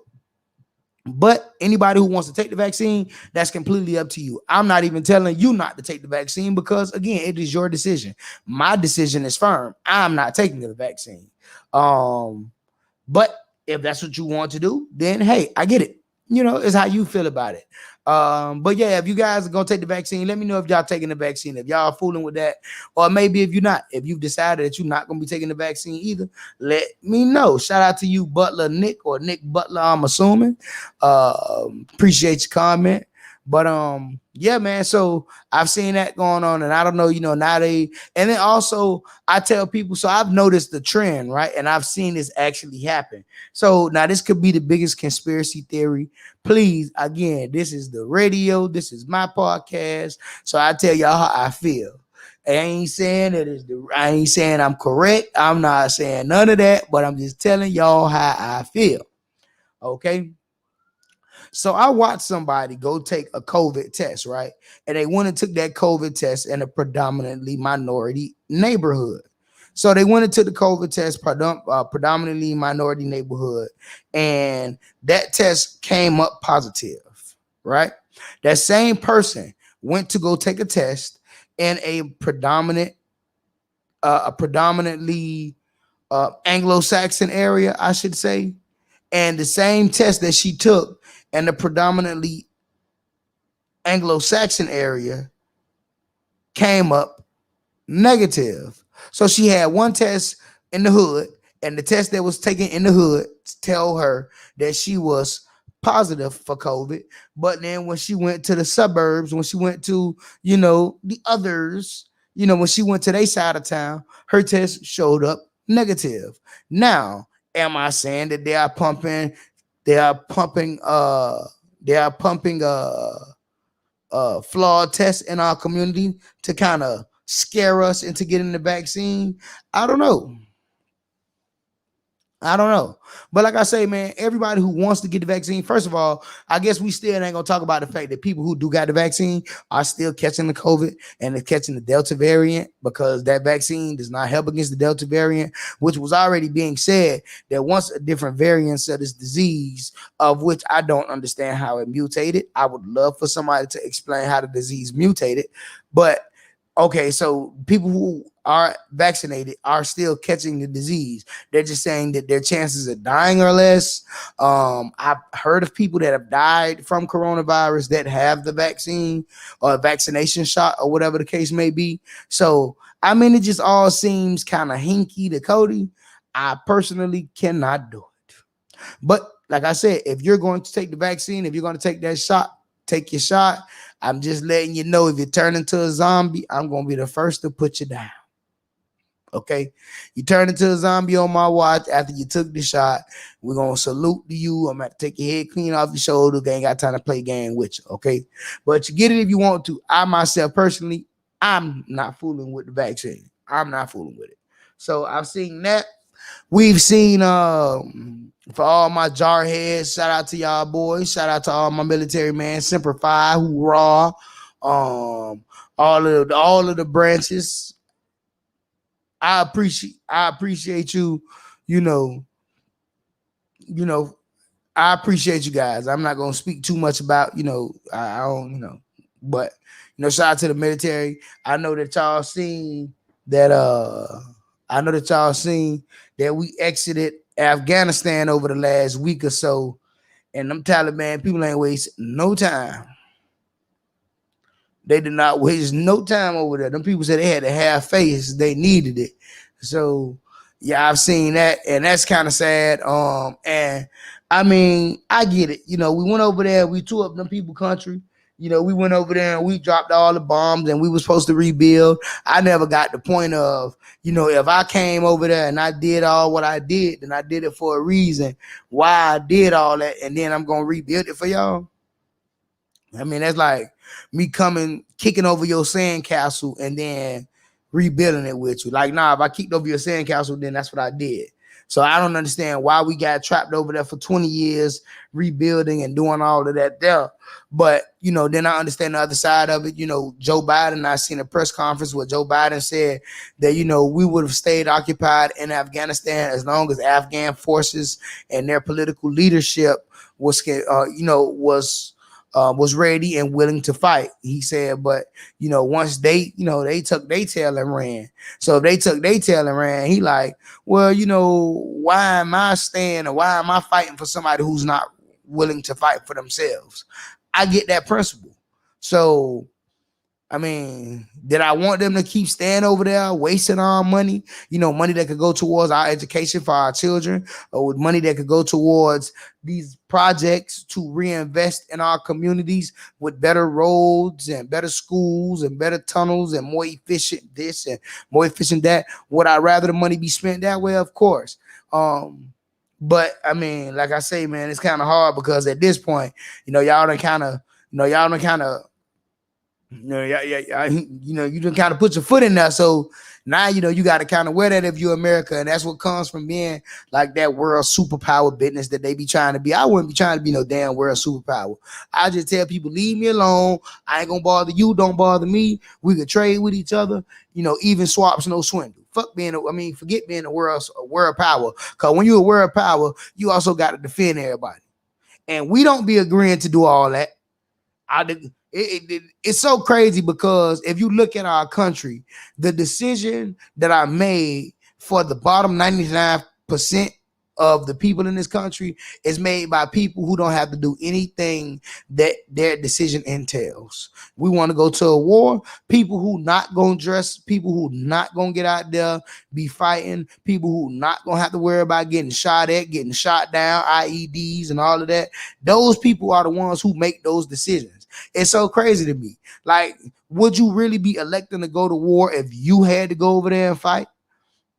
But anybody who wants to take the vaccine, that's completely up to you. I'm not even telling you not to take the vaccine because, again, it is your decision. My decision is firm. I'm not taking the vaccine. But if that's what you want to do, then, hey, I get it. You know, it's how you feel about it. But yeah, if you guys are gonna take the vaccine, let me know if y'all taking the vaccine, if y'all fooling with that, or maybe if you're not, if you've decided that you're not gonna be taking the vaccine either, let me know. Shout out to you, Butler Nick, or Nick Butler, I'm assuming. Appreciate your comment. But yeah, man. So I've seen that going on, and I don't know, you know, now and then also I tell people, so I've noticed the trend, right? And I've seen this actually happen. So now this could be the biggest conspiracy theory. Please, again, this is the radio, this is my podcast. So I tell y'all how I feel. I ain't saying I ain't saying I'm correct. I'm not saying none of that, but I'm just telling y'all how I feel. Okay. So I watched somebody go take a COVID test, right? And they went and took that COVID test in a predominantly minority neighborhood. So they went into the COVID test, predominantly minority neighborhood, and that test came up positive, right? That same person went to go take a test in a predominantly Anglo-Saxon area, I should say, and the same test that she took and the predominantly Anglo-Saxon area came up negative. So she had one test in the hood and the test that was taken in the hood tell her that she was positive for COVID. But then when she went to the suburbs, when she went to, the others, when she went to their side of town, her test showed up negative. Now, am I saying that they are pumping flawed tests in our community to kind of scare us into getting the vaccine? I don't know. But like I say, man, everybody who wants to get the vaccine, first of all, I guess we still ain't gonna talk about the fact that people who do got the vaccine are still catching the COVID and they're catching the Delta variant, because that vaccine does not help against the Delta variant, which was already being said that once a different variants of this disease, of which I don't understand how it mutated. I would love for somebody to explain how the disease mutated. But okay, so people who are vaccinated are still catching the disease. They're just saying that their chances of dying are less. I've heard of people that have died from coronavirus that have the vaccine or vaccination shot or whatever the case may be. So, I mean, it just all seems kind of hinky to Cody. I personally cannot do it. But like I said, if you're going to take the vaccine, if you're going to take that shot, take your shot. I'm just letting you know, if you turn into a zombie, I'm going to be the first to put you down. Okay, you turn into a zombie on my watch after you took the shot. We're gonna salute to you. I'm gonna take your head clean off your shoulder. They ain't got time to play game with you. Okay, but you get it if you want to. I myself personally, I'm not fooling with the vaccine. I'm not fooling with it. So I've seen that. We've seen for all my jarheads, shout out to y'all boys. Shout out to all my military man, Semper Fi, hoorah. All of the branches. I appreciate you, I appreciate you guys. I'm not gonna speak too much about, I don't, but shout out to the military. I know that y'all seen that we exited Afghanistan over the last week or so, and them Taliban people ain't waste no time. They did not waste no time over there. Them people said they had to have faith. They needed it. So, yeah, I've seen that, and that's kind of sad. And I mean, I get it. We went over there. We tore up them people country. We went over there and we dropped all the bombs, and we were supposed to rebuild. I never got the point of, if I came over there and I did all what I did, then I did it for a reason. Why I did all that, and then I'm gonna rebuild it for y'all. I mean, that's like me kicking over your sandcastle and then rebuilding it with you. Like, nah, if I kicked over your sandcastle, then that's what I did. So I don't understand why we got trapped over there for 20 years rebuilding and doing all of that there. But, then I understand the other side of it. Joe Biden, I seen a press conference where Joe Biden said that, we would have stayed occupied in Afghanistan as long as Afghan forces and their political leadership was ready and willing to fight. He said, but once they took their tail and ran. So if they took their tail and ran, he like, well, why am I staying, or why am I fighting for somebody who's not willing to fight for themselves? I get that principle. So I mean, did I want them to keep staying over there, wasting our money? Money that could go towards our education for our children, or with money that could go towards these projects to reinvest in our communities with better roads and better schools and better tunnels and more efficient this and more efficient that. Would I rather the money be spent that way? Of course. But I mean, like I say, man, it's kind of hard because at this point, y'all done kind of you done kind of put your foot in there. So now, you got to kind of wear that if you're America. And that's what comes from being like that world superpower business that they be trying to be. I wouldn't be trying to be no damn world superpower. I just tell people, leave me alone. I ain't going to bother you. Don't bother me. We could trade with each other. Even swaps, no swindle. Forget being a world power. Because when you're a world power, you also got to defend everybody. And we don't be agreeing to do all that. It's so crazy because if you look at our country, the decision that I made for the bottom 99% of the people in this country is made by people who don't have to do anything that their decision entails. We want to go to a war, people who not gonna dress, people who not gonna get out there, be fighting, people who not gonna have to worry about getting shot at, getting shot down, IEDs and all of that. Those people are the ones who make those decisions. It's so crazy to me. Like, would you really be electing to go to war if you had to go over there and fight?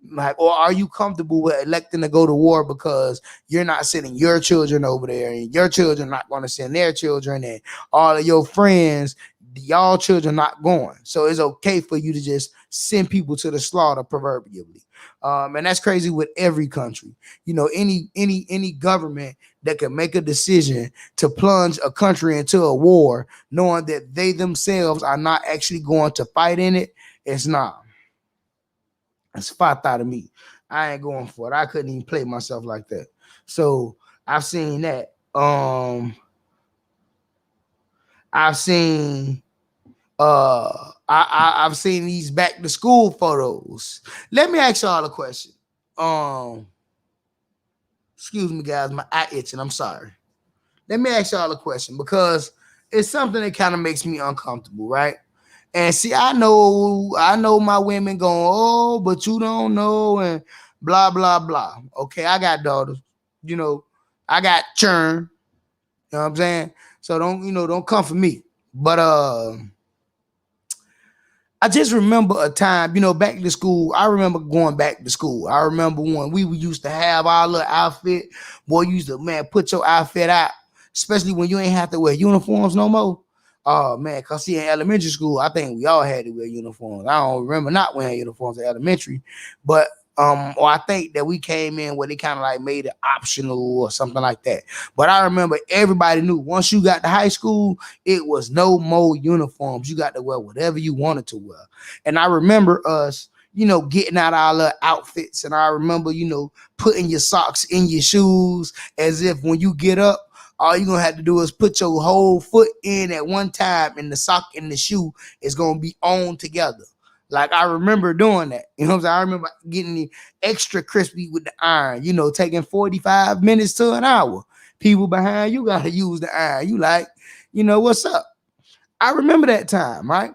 Like, or are you comfortable with electing to go to war because you're not sending your children over there, and your children not going to send their children, and all of your friends, y'all children not going? So it's okay for you to just send people to the slaughter, proverbially. And that's crazy with every country. You know, any government that can make a decision to plunge a country into a war, knowing that they themselves are not actually going to fight in it, it's not. It's fight out of me. I ain't going for it. I couldn't even play myself like that. So I've seen that. I've seen I've seen these back to school photos. Let me ask y'all a question. Excuse me, guys, my eye itching. I'm sorry. Let me ask y'all a question because it's something that kind of makes me uncomfortable, right? And see, I know my women going, oh, but you don't know, and blah, blah, blah. Okay, I got daughters, you know, I got churn, you know what I'm saying? So don't come for me. But I just remember a time, back to school. I remember going back to school. I remember when we used to have our little outfit. Boy, you used to, man, put your outfit out, especially when you ain't have to wear uniforms no more. Oh man, cause see, in elementary school, I think we all had to wear uniforms. I don't remember not wearing uniforms in elementary, but or I think that we came in where they kind of like made it optional or something like that. But I remember everybody knew once you got to high school, it was no more uniforms. You got to wear whatever you wanted to wear. And I remember us, getting out our little outfits, and I remember, putting your socks in your shoes as if when you get up, all you're going to have to do is put your whole foot in at one time, and the sock and the shoe is going to be on together. Like, I remember doing that. You know what I'm saying? I remember getting the extra crispy with the iron, taking 45 minutes to an hour. People behind you got to use the iron. You like, what's up? I remember that time, right?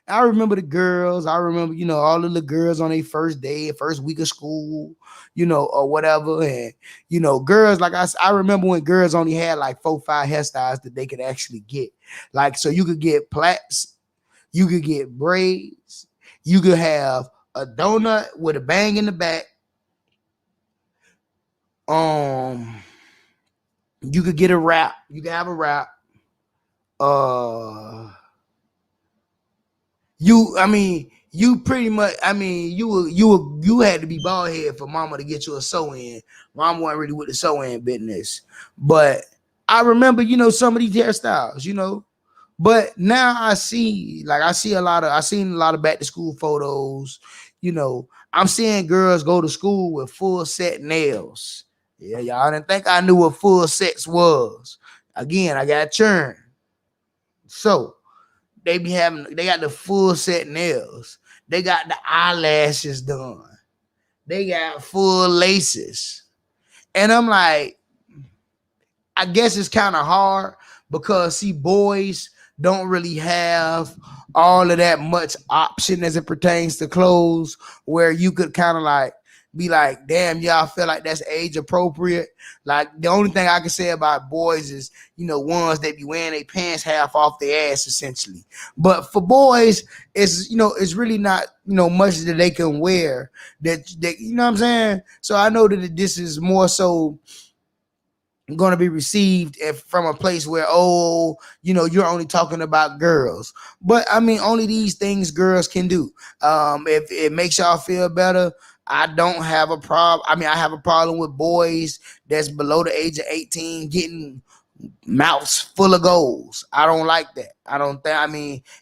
I remember the girls. I remember, all of the girls on their first day, first week of school, or whatever. And, girls, like I remember when girls only had like 4-5 hairstyles that they could actually get. Like, so you could get plaits, you could get braids, you could have a donut with a bang in the back. You could get a wrap. You could have a wrap. You pretty much, you had to be bald head for mama to get you a sew-in. Mama wasn't really with the sew-in business. But I remember, some of these hairstyles, But now I seen a lot of back to school photos. I'm seeing girls go to school with full set nails. Yeah, y'all didn't think I knew what full sets was. Again, I got churn. So they got the full set nails. They got the eyelashes done. They got full laces. And I'm like, I guess it's kind of hard because, see, boys don't really have all of that much option as it pertains to clothes, where you could kind of like be like, damn, y'all feel like that's age appropriate. Like, the only thing I can say about boys is, ones that be wearing their pants half off their ass, essentially. But for boys, it's really not, much that they can wear that, you know what I'm saying? So I know that this is more so going to be received from a place where, you're only talking about girls. But I mean, only these things girls can do. If it makes y'all feel better, I don't have a problem. I mean, I have a problem with boys that's below the age of 18 getting mouths full of goals. I don't like that.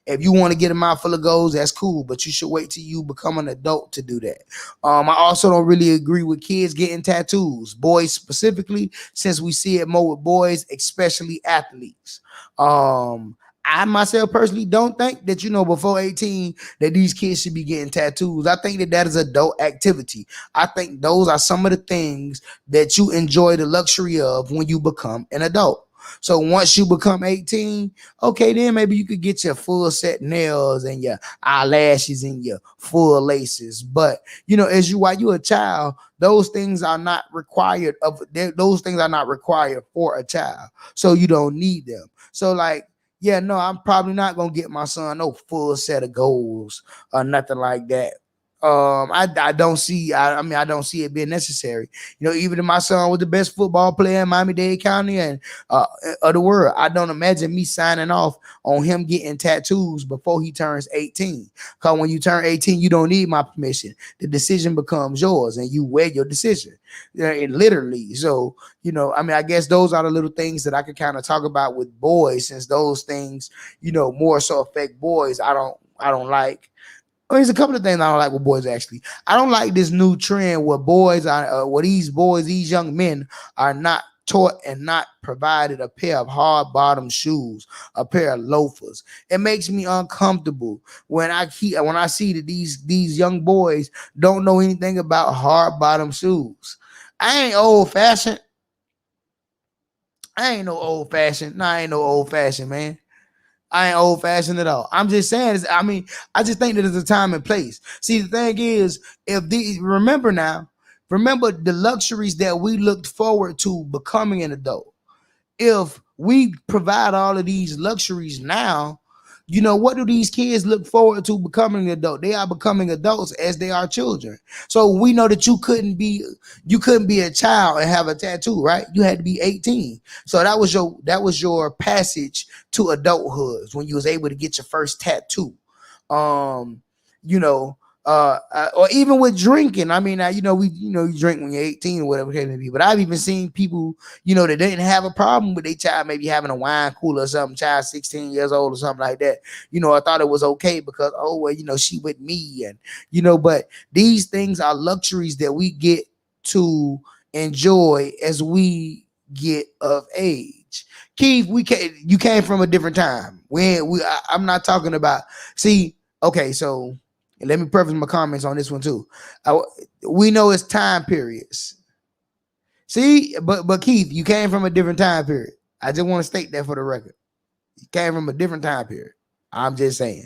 If you want to get a mouth full of goals, that's cool, but you should wait till you become an adult to do that. I also don't really agree with kids getting tattoos, boys specifically, since we see it more with boys, especially athletes. I I myself personally don't think that, before 18 that these kids should be getting tattoos. I think that is adult activity. I think those are some of the things that you enjoy the luxury of when you become an adult. So once you become 18, okay, then maybe you could get your full set nails and your eyelashes and your full laces. But while you're a child, those things are not required those things are not required for a child. So you don't need them. So like, yeah, no, I'm probably not gonna get my son no full set of goals or nothing like that. I don't see. I don't see it being necessary. Even if my son was the best football player in Miami-Dade County and of the world, I don't imagine me signing off on him getting tattoos before he turns 18. Because when you turn 18, you don't need my permission. The decision becomes yours, and you wear your decision. Literally. So I guess those are the little things that I could kind of talk about with boys, since those things, more so affect boys. I don't like. There's a couple of things I don't like with boys, actually. I don't like this new trend where these young men are not taught and not provided a pair of hard bottom shoes, a pair of loafers. It makes me uncomfortable when I see that these young boys don't know anything about hard bottom shoes. I ain't old fashioned. I ain't no old fashioned. No, I ain't no old fashioned, man. I ain't old fashioned at all. I'm just saying, I just think that there's a time and place. See, the thing is, remember the luxuries that we looked forward to becoming an adult. If we provide all of these luxuries now, what do these kids look forward to becoming an adult? They are becoming adults as they are children. So we know that you couldn't be a child and have a tattoo, right? You had to be 18. So that was your passage to adulthood, when you was able to get your first tattoo. Or even with drinking. I mean, you drink when you're 18 or whatever it may be. But I've even seen people, that didn't have a problem with their child maybe having a wine cooler or something, child 16 years old or something like that. I thought it was okay because, she with me. And, but these things are luxuries that we get to enjoy as we get of age. Keith, you came from a different time. I'm not talking about, okay, so and let me preface my comments on this one too. We know it's time periods. See, but Keith, you came from a different time period. I just want to state that for the record. You came from a different time period. I'm just saying.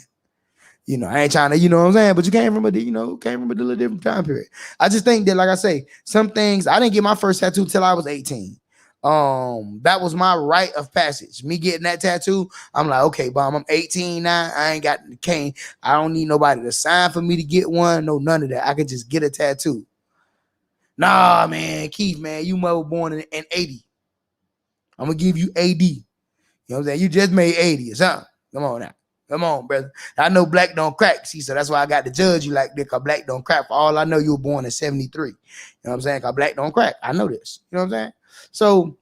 I ain't trying to, you know what I'm saying? But you came from a little different time period. I just think that, like I say, some things, I didn't get my first tattoo till I was 18. That was my rite of passage. Me getting that tattoo, I'm like, okay, Bob, I'm 18 now. I don't need nobody to sign for me to get one. No, none of that. I could just get a tattoo. Nah, man, Keith, man, you were born in 80. I'm gonna give you AD. You know what I'm saying? You just made 80 or something. Come on now. Come on, brother. I know black don't crack. See, so that's why I got to judge you like this, because black don't crack. For all I know, you were born in 73. You know what I'm saying? Because black don't crack. I know this. You know what I'm saying? So,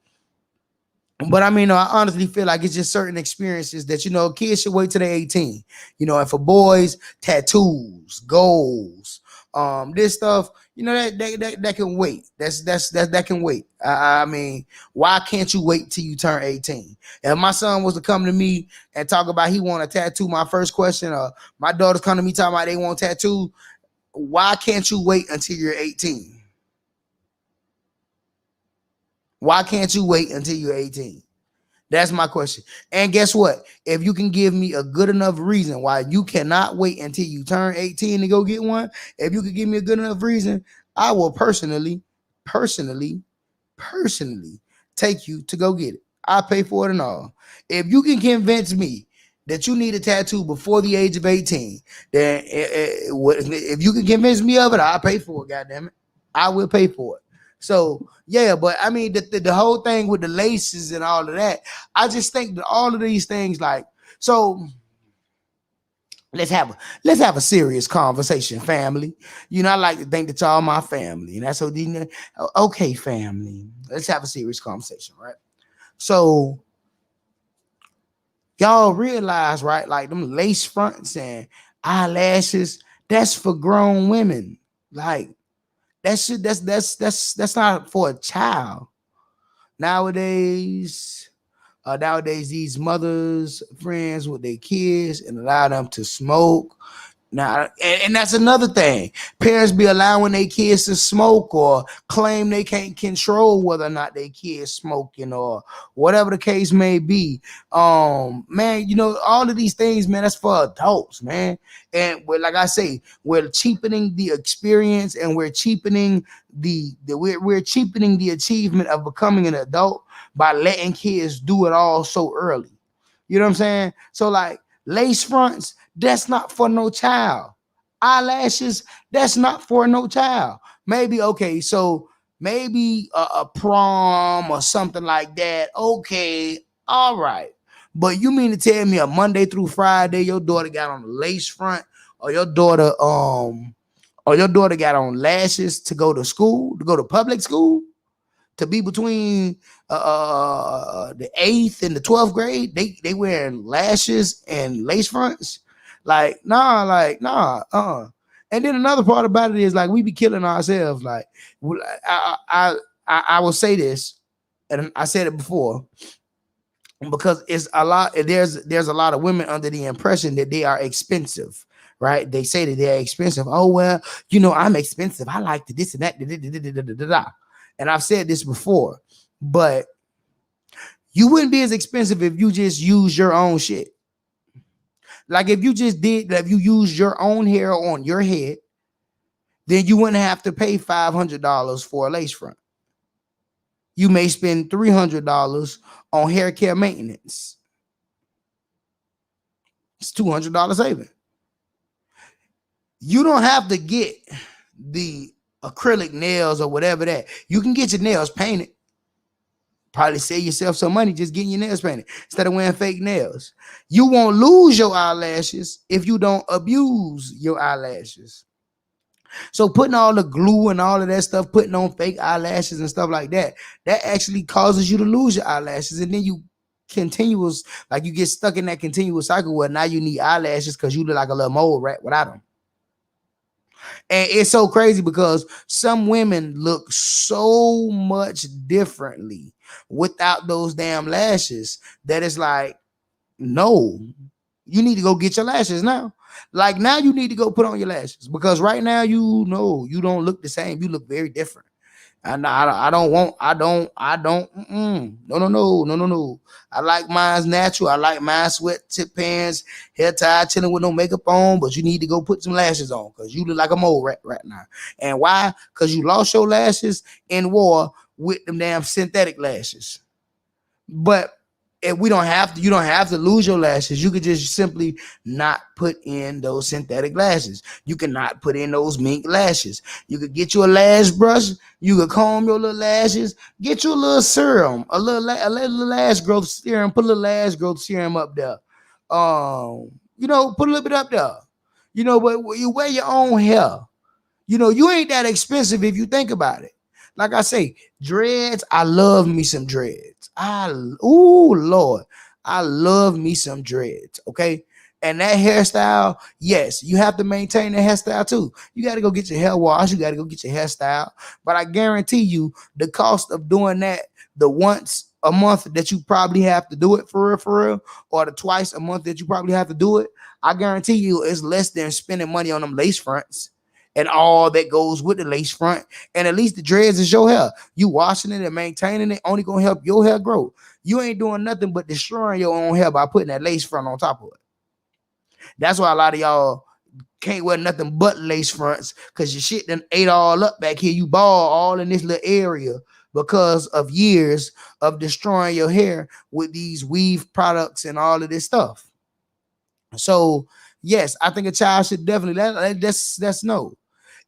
but I honestly feel like it's just certain experiences that, kids should wait till they're 18. And for boys, tattoos, goals, this stuff, that can wait. That can wait. Why can't you wait till you turn 18? If my son was to come to me and talk about he want a tattoo, my first question, my daughters come to me talking about they want a tattoo, why can't you wait until you're 18? Why can't you wait until you're 18? That's my question. And guess what? If you can give me a good enough reason why you cannot wait until you turn 18 to go get one, if you could give me a good enough reason, I will personally take you to go get it. I pay for it and all. If you can convince me that you need a tattoo before the age of 18, then if you can convince me of it, I'll pay for it, goddammit. I will pay for it. So, yeah, but the whole thing with the laces and all of that, I just think that all of these things, like, so let's have a serious conversation, family. I like to think that y'all my family, and that's okay, family. Let's have a serious conversation, right? So y'all realize, right? Like them lace fronts and eyelashes, that's for grown women. Like, that's not for a child. Nowadays, Nowadays, these mothers friends with their kids and allow them to smoke. Now, and that's another thing. Parents be allowing their kids to smoke or claim they can't control whether or not their kids smoking or whatever the case may be. Man, all of these things, man, that's for adults, man. And like I say, we're cheapening the experience and we're cheapening we're cheapening the achievement of becoming an adult by letting kids do it all so early. You know what I'm saying? So like lace fronts, that's not for no child. Eyelashes, that's not for no child. Maybe, okay, so maybe a prom or something like that. Okay, all right. But you mean to tell me a Monday through Friday your daughter got on a lace front, or your daughter got on lashes to go to school, to go to public school? To be between the 8th and the 12th grade, they wearing lashes and lace fronts. Nah. And then another part about it is like we be killing ourselves. Like I will say this, and I said it before, because it's a lot. There's a lot of women under the impression that they are expensive. Right? They say that they're expensive. Oh well, I'm expensive. I like the this and that. And I've said this before, but you wouldn't be as expensive if you just use your own shit. Like if you use your own hair on your head, then you wouldn't have to pay $500 for a lace front. You may spend $300 on hair care maintenance. It's $200 saving. You don't have to get the acrylic nails or whatever that. You can get your nails painted. Probably save yourself some money just getting your nails painted instead of wearing fake nails. You won't lose your eyelashes if you don't abuse your eyelashes. So putting all the glue and all of that stuff, putting on fake eyelashes and stuff like that, that actually causes you to lose your eyelashes. And then you get stuck in that continuous cycle where now you need eyelashes because you look like a little mole rat without them. And it's so crazy because some women look so much differently without those damn lashes that it's like, no, you need to go get your lashes now. Like now you need to go put on your lashes because right now, you don't look the same. You look very different. And no. I like mine's natural. I like my sweat tip pants, hair tie, chilling with no makeup on. But you need to go put some lashes on because you look like a mole rat right now. And why? Because you lost your lashes in war with them damn synthetic lashes. But if you don't have to lose your lashes. You could just simply not put in those synthetic lashes. You cannot put in those mink lashes. You could get you a lash brush. You could comb your little lashes. Get you a little serum, a little lash growth serum. Put a little lash growth serum up there. Put a little bit up there. But you wear your own hair. You ain't that expensive if you think about it. Like I say, dreads. I love me some dreads. Lord, I love me some dreads. Okay. And that hairstyle, yes, you have to maintain the hairstyle too. You got to go get your hair washed. You got to go get your hairstyle. But I guarantee you the cost of doing that, the once a month that you probably have to do it for real, or the twice a month that you probably have to do it, I guarantee you it's less than spending money on them lace fronts and all that goes with the lace front. And at least the dreads is your hair. You washing it and maintaining it only gonna help your hair grow. You ain't doing nothing but destroying your own hair by putting that lace front on top of it. That's why a lot of y'all can't wear nothing but lace fronts because your shit done ate all up back here. You bald all in this little area because of years of destroying your hair with these weave products and all of this stuff. So yes, I think a child should definitely that's no.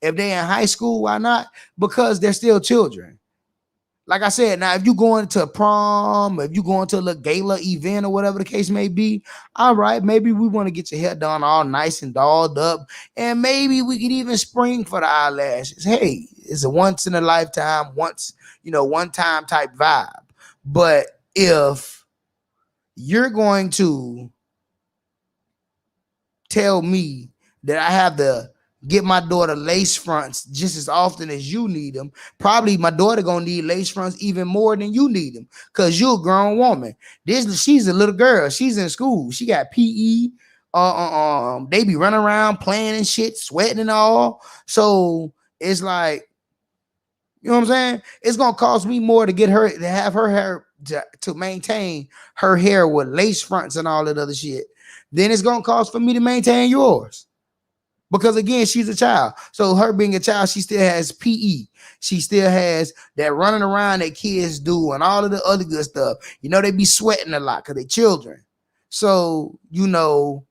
If they're in high school, why not? Because they're still children. Like I said, now if you going to prom, if you going to a gala event or whatever the case may be, all right, maybe we want to get your hair done all nice and dolled up, and maybe we could even spring for the eyelashes. Hey, it's a once in a lifetime, one time type vibe. But if you're going to tell me that I have to get my daughter lace fronts just as often as you need them. Probably my daughter gonna need lace fronts even more than you need them, because you're a grown woman. She's a little girl. She's in school. She got PE. They be running around playing and shit, sweating and all. So it's like, you know what I'm saying? It's gonna cost me more to get her to have her hair to maintain her hair with lace fronts and all that other shit. Then it's gonna cost for me to maintain yours. Because again, she's a child. So her being a child, she still has PE. She still has that running around that kids do and all of the other good stuff. You know, they be sweating a lot because they're children. So, you know,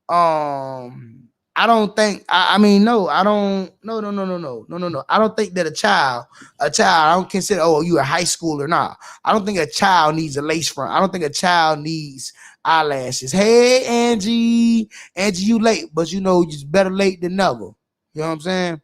I don't think I mean no, I don't no. I don't think that a child, I don't consider, oh, you a high schooler. Nah. I don't think a child needs a lace front. I don't think a child needs eyelashes. Hey, Angie, you late, but you know, it's better late than never. You know what I'm saying?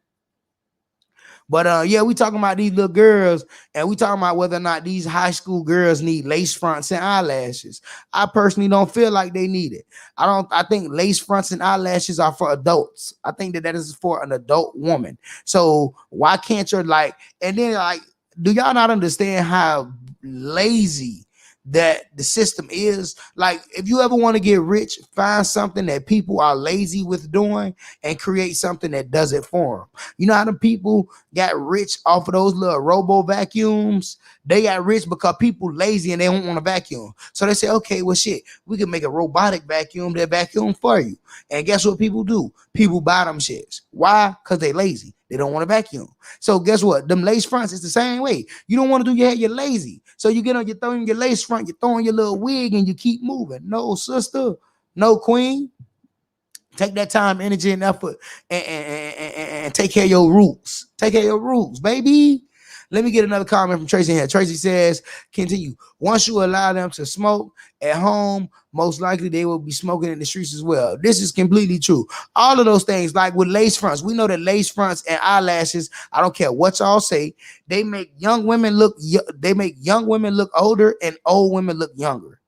But yeah, we talking about these little girls, and we talking about whether or not these high school girls need lace fronts and eyelashes. I personally don't feel like they need it. I think lace fronts and eyelashes are for adults. I think that is for an adult woman. So why can't you, like, and then, like, do y'all not understand how lazy that the system is? Like, if you ever want to get rich, find something that people are lazy with doing and create something that does it for them. You know how the people got rich off of those little robo vacuums? They got rich because people lazy and they don't want to vacuum. So they say, okay, well, shit, we can make a robotic vacuum that vacuum for you. And guess what people do? People buy them shits. Why? Because they lazy. They don't want to vacuum. So guess what? Them lace fronts is the same way. You don't want to do your hair, you're lazy. So you get on, you're throwing your lace front, you're throwing your little wig, and you keep moving. No, sister, no, queen. Take that time, energy, and effort and take care of your roots. Take care of your roots, baby. Let me get another comment from Tracy here. Tracy says, continue. Once you allow them to smoke at home, most likely they will be smoking in the streets as well. This is completely true. All of those things, like with lace fronts, we know that lace fronts and eyelashes, I don't care what y'all say, they make young women look older and old women look younger.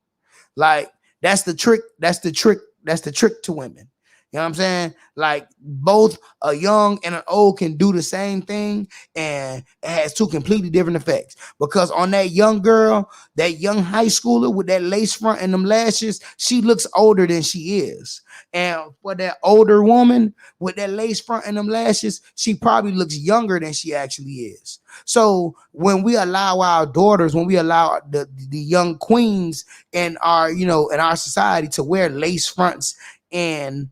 Like, that's the trick. That's the trick to women. You know what I'm saying? Like, both a young and an old can do the same thing, and it has two completely different effects. Because on that young girl, that young high schooler with that lace front and them lashes, she looks older than she is. And for that older woman with that lace front and them lashes, she probably looks younger than she actually is. So when we allow our daughters, when we allow the young queens in our, you know, in our society to wear lace fronts and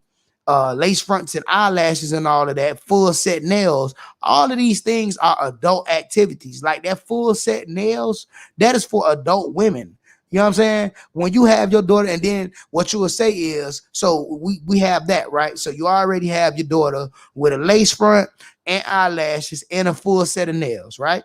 eyelashes and all of that, full set nails, all of these things are adult activities. Like that full set nails, that is for adult women. You know what I'm saying? When you have your daughter, and then what you will say is, so we have that, right? So you already have your daughter with a lace front and eyelashes and a full set of nails, right?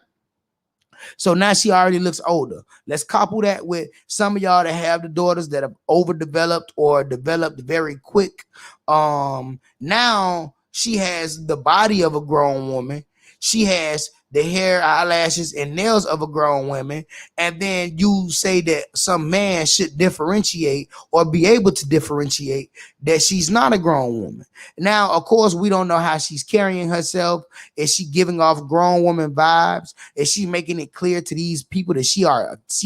So now she already looks older. Let's couple that with some of y'all that have the daughters that have overdeveloped or developed very quick. Now she has the body of a grown woman. She has the hair, eyelashes, and nails of a grown woman. And then you say that some man should differentiate or be able to differentiate that she's not a grown woman. Now, of course, we don't know how she's carrying herself. Is she giving off grown woman vibes? Is she making it clear to these people that she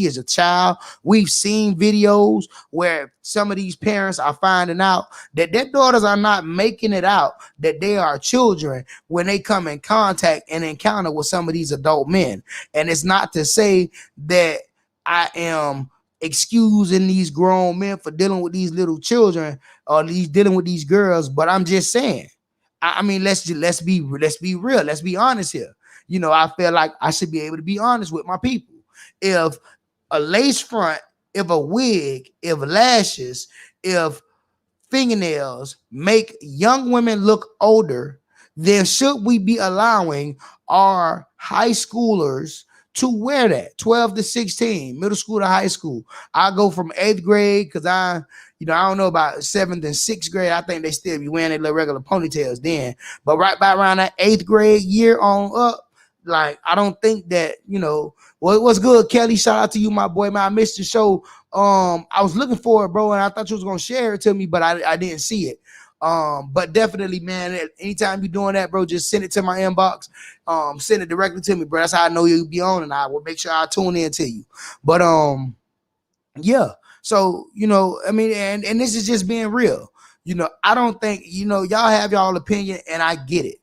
is a child? We've seen videos where some of these parents are finding out that their daughters are not making it out that they are children when they come in contact and encounter with some of these adult men. And it's not to say that I am excusing these grown men for dealing with these little children or dealing with these girls, but I'm just saying, I mean, let's be real, let's be honest here. You know, I feel like I should be able to be honest with my people. If a lace front, if a wig, if lashes, if fingernails make young women look older, then should we be allowing our high schoolers to wear that? 12 to 16, middle school to high school. I go from 8th grade because I don't know about 7th and 6th grade. I think they still be wearing their little regular ponytails then. But right by around that 8th grade year on up, like, I don't think that, you know, what's good, Kelly? Shout out to you, my boy, man. I missed the show. I was looking for it, bro, and I thought you was gonna share it to me, but I didn't see it. But definitely, man, anytime you're doing that, bro, just send it to my inbox. Send it directly to me, bro. That's how I know you'll be on, and I will make sure I tune in to you. But yeah. So, I mean, and this is just being real. I don't think, y'all have y'all opinion, and I get it.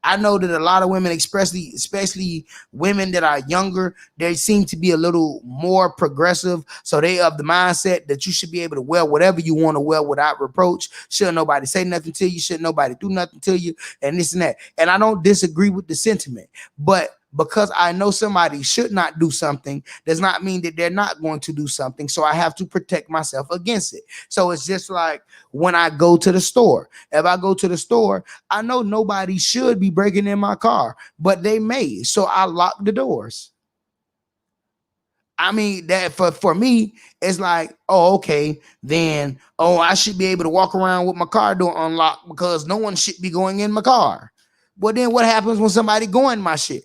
I know that a lot of women, especially women that are younger, they seem to be a little more progressive. So they of the mindset that you should be able to wear whatever you want to wear without reproach. Shouldn't nobody say nothing to you. Shouldn't nobody do nothing to you, and this and that. And I don't disagree with the sentiment, but because I know somebody should not do something does not mean that they're not going to do something. So I have to protect myself against it. So it's just like when I go to the store. If I go to the store, I know nobody should be breaking in my car, but they may. So I lock the doors. I mean, that for me, it's like, oh, okay, then, I should be able to walk around with my car door unlocked because no one should be going in my car. Well, then what happens when somebody go in my shit?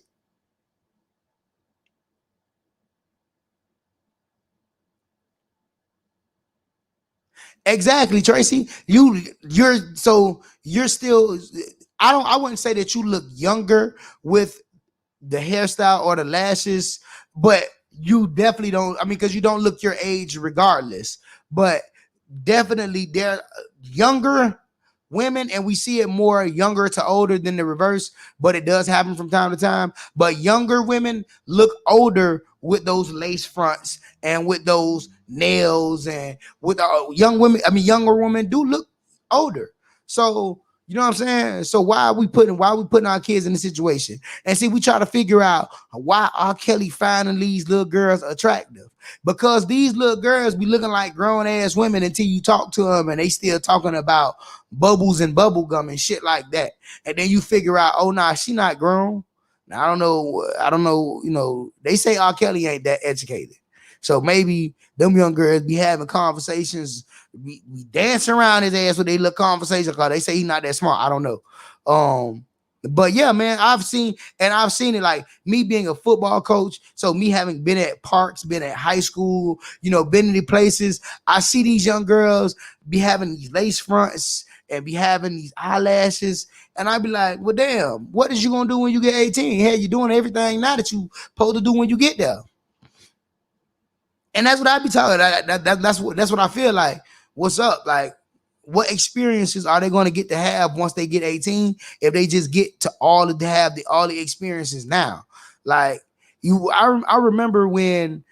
Exactly, Tracy. You're still. I wouldn't say that you look younger with the hairstyle or the lashes, but you definitely don't. I mean, because you don't look your age regardless. But definitely, they're younger women, and we see it more younger to older than the reverse. But it does happen from time to time. But younger women look older with those lace fronts and with those nails, and with younger women do look older. So you know what I'm saying? So why are we putting our kids in this situation? And see, we try to figure out why R. Kelly finding these little girls attractive. Because these little girls be looking like grown ass women until you talk to them and they still talking about bubbles and bubble gum and shit like that. And then you figure out, oh nah, she not grown. Now, I don't know, they say R. Kelly ain't that educated. So maybe them young girls be having conversations, we dance around his ass with they little conversation because they say he's not that smart. I don't know. But yeah, man, I've seen it, like me being a football coach. So me having been at parks, been at high school, been in the places, I see these young girls be having these lace fronts and be having these eyelashes. And I'd be like, well, damn, what is you going to do when you get 18? Hey, you're doing everything now that you supposed to do when you get there. And that's what I be talking. That's what I feel like. What's up? Like, what experiences are they going to get to have once they get 18? If they just get to all the experiences now, like I remember when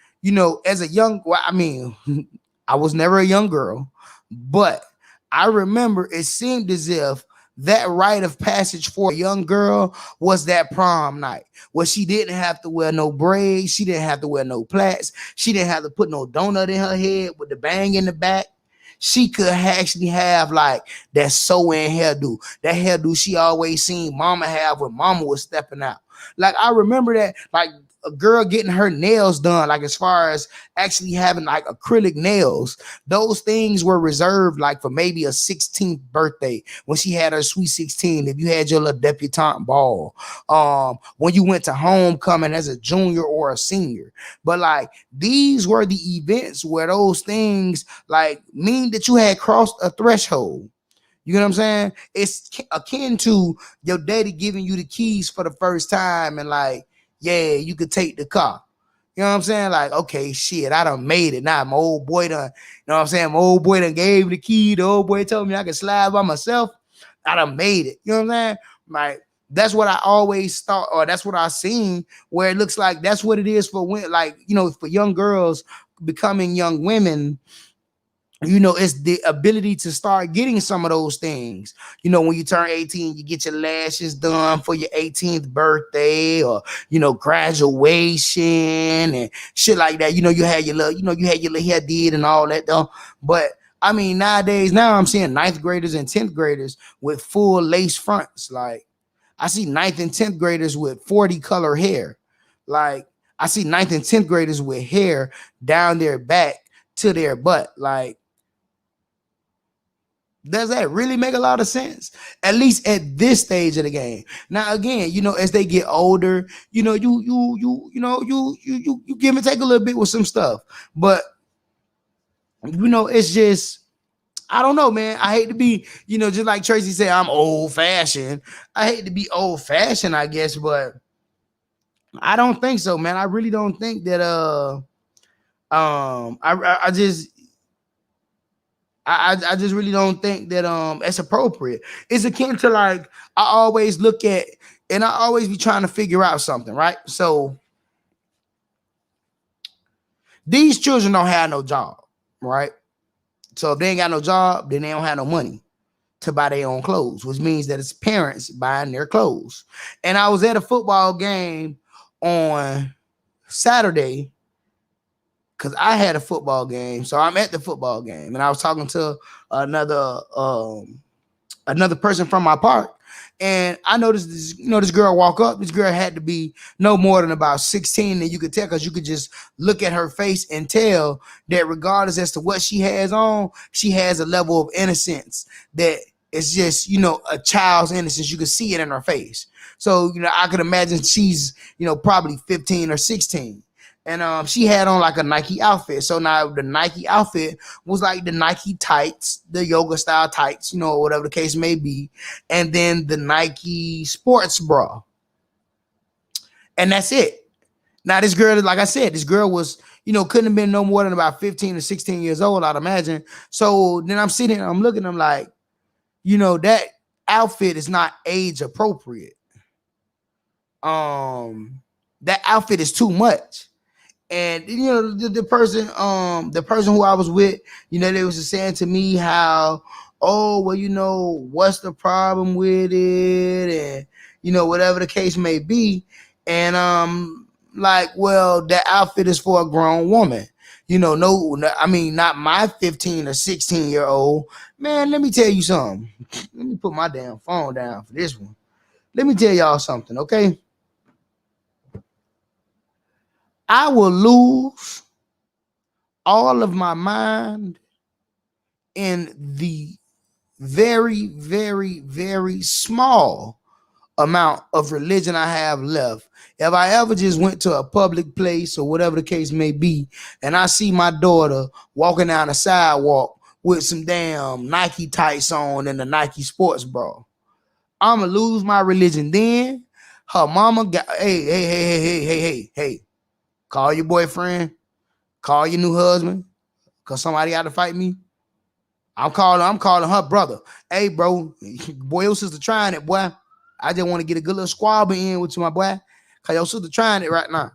as a young. Well, I mean, I was never a young girl, but I remember it seemed as if that rite of passage for a young girl was that prom night where she didn't have to wear no braids, she didn't have to wear no plaits, she didn't have to put no donut in her head with the bang in the back. She could actually have like that sew-in hairdo, that hairdo she always seen mama have when mama was stepping out. Like I remember that, like a girl getting her nails done, like as far as actually having like acrylic nails, those things were reserved like for maybe a 16th birthday when she had her sweet 16. If you had your little debutante ball, when you went to homecoming as a junior or a senior. But like these were the events where those things like mean that you had crossed a threshold. You know what I'm saying? It's akin to your daddy giving you the keys for the first time and like, yeah, you could take the car. You know what I'm saying? Like, okay, shit, I done made it. Now my old boy done, you know what I'm saying? My old boy done gave me the key. The old boy told me I could slide by myself. I done made it. You know what I'm saying? Like, that's what I always thought, or that's what I seen, where it looks like that's what it is for women, like, for young girls becoming young women. It's the ability to start getting some of those things. When you turn 18, you get your lashes done for your 18th birthday, or graduation and shit like that. You had your little, hair did and all that though. But I mean, nowadays, now I'm seeing 9th graders and 10th graders with full lace fronts. Like I see 9th and 10th graders with 40 color hair. Like I see 9th and 10th graders with hair down their back to their butt. Like, does that really make a lot of sense? At least at this stage of the game. Now, again, as they get older, you give and take a little bit with some stuff. But it's just, I don't know, man. I hate to be, just like Tracy said, I'm old fashioned. I hate to be old fashioned, I guess, but I don't think so, man. I really don't think that I just really don't think that it's appropriate. It's akin to like I always look at and I always be trying to figure out something, right? So these children don't have no job, right? So if they ain't got no job, then they don't have no money to buy their own clothes, which means that it's parents buying their clothes. And I was at a football game on Saturday because I had a football game. So I'm at the football game and I was talking to another person from my park. And I noticed this girl walk up. This girl had to be no more than about 16, and you could tell because you could just look at her face and tell that regardless as to what she has on, she has a level of innocence that is just, a child's innocence. You could see it in her face. So, I could imagine she's, probably 15 or 16. And she had on like a Nike outfit. So now the Nike outfit was like the Nike tights, the yoga style tights, whatever the case may be. And then the Nike sports bra. And that's it. Now this girl, like I said, this girl was, couldn't have been no more than about 15 or 16 years old, I'd imagine. So then I'm sitting here, I'm looking, I'm like, that outfit is not age appropriate. That outfit is too much. And the person who I was with, they was saying to me how, oh, well, what's the problem with it, and whatever the case may be, and like, well, that outfit is for a grown woman, not my 15 or 16-year-old. Man, let me tell you something. Let me put my damn phone down for this one. Let me tell y'all something, okay? I will lose all of my mind in the very, very, very small amount of religion I have left. If I ever just went to a public place or whatever the case may be, and I see my daughter walking down the sidewalk with some damn Nike tights on and a Nike sports bra, I'm going to lose my religion then. Her mama got, hey. Call your boyfriend, call your new husband, because somebody had to fight me. I'm calling her brother. Hey, bro, boy, your sister trying it, boy. I just want to get a good little squabble in with you, my boy, because your sister trying it right now.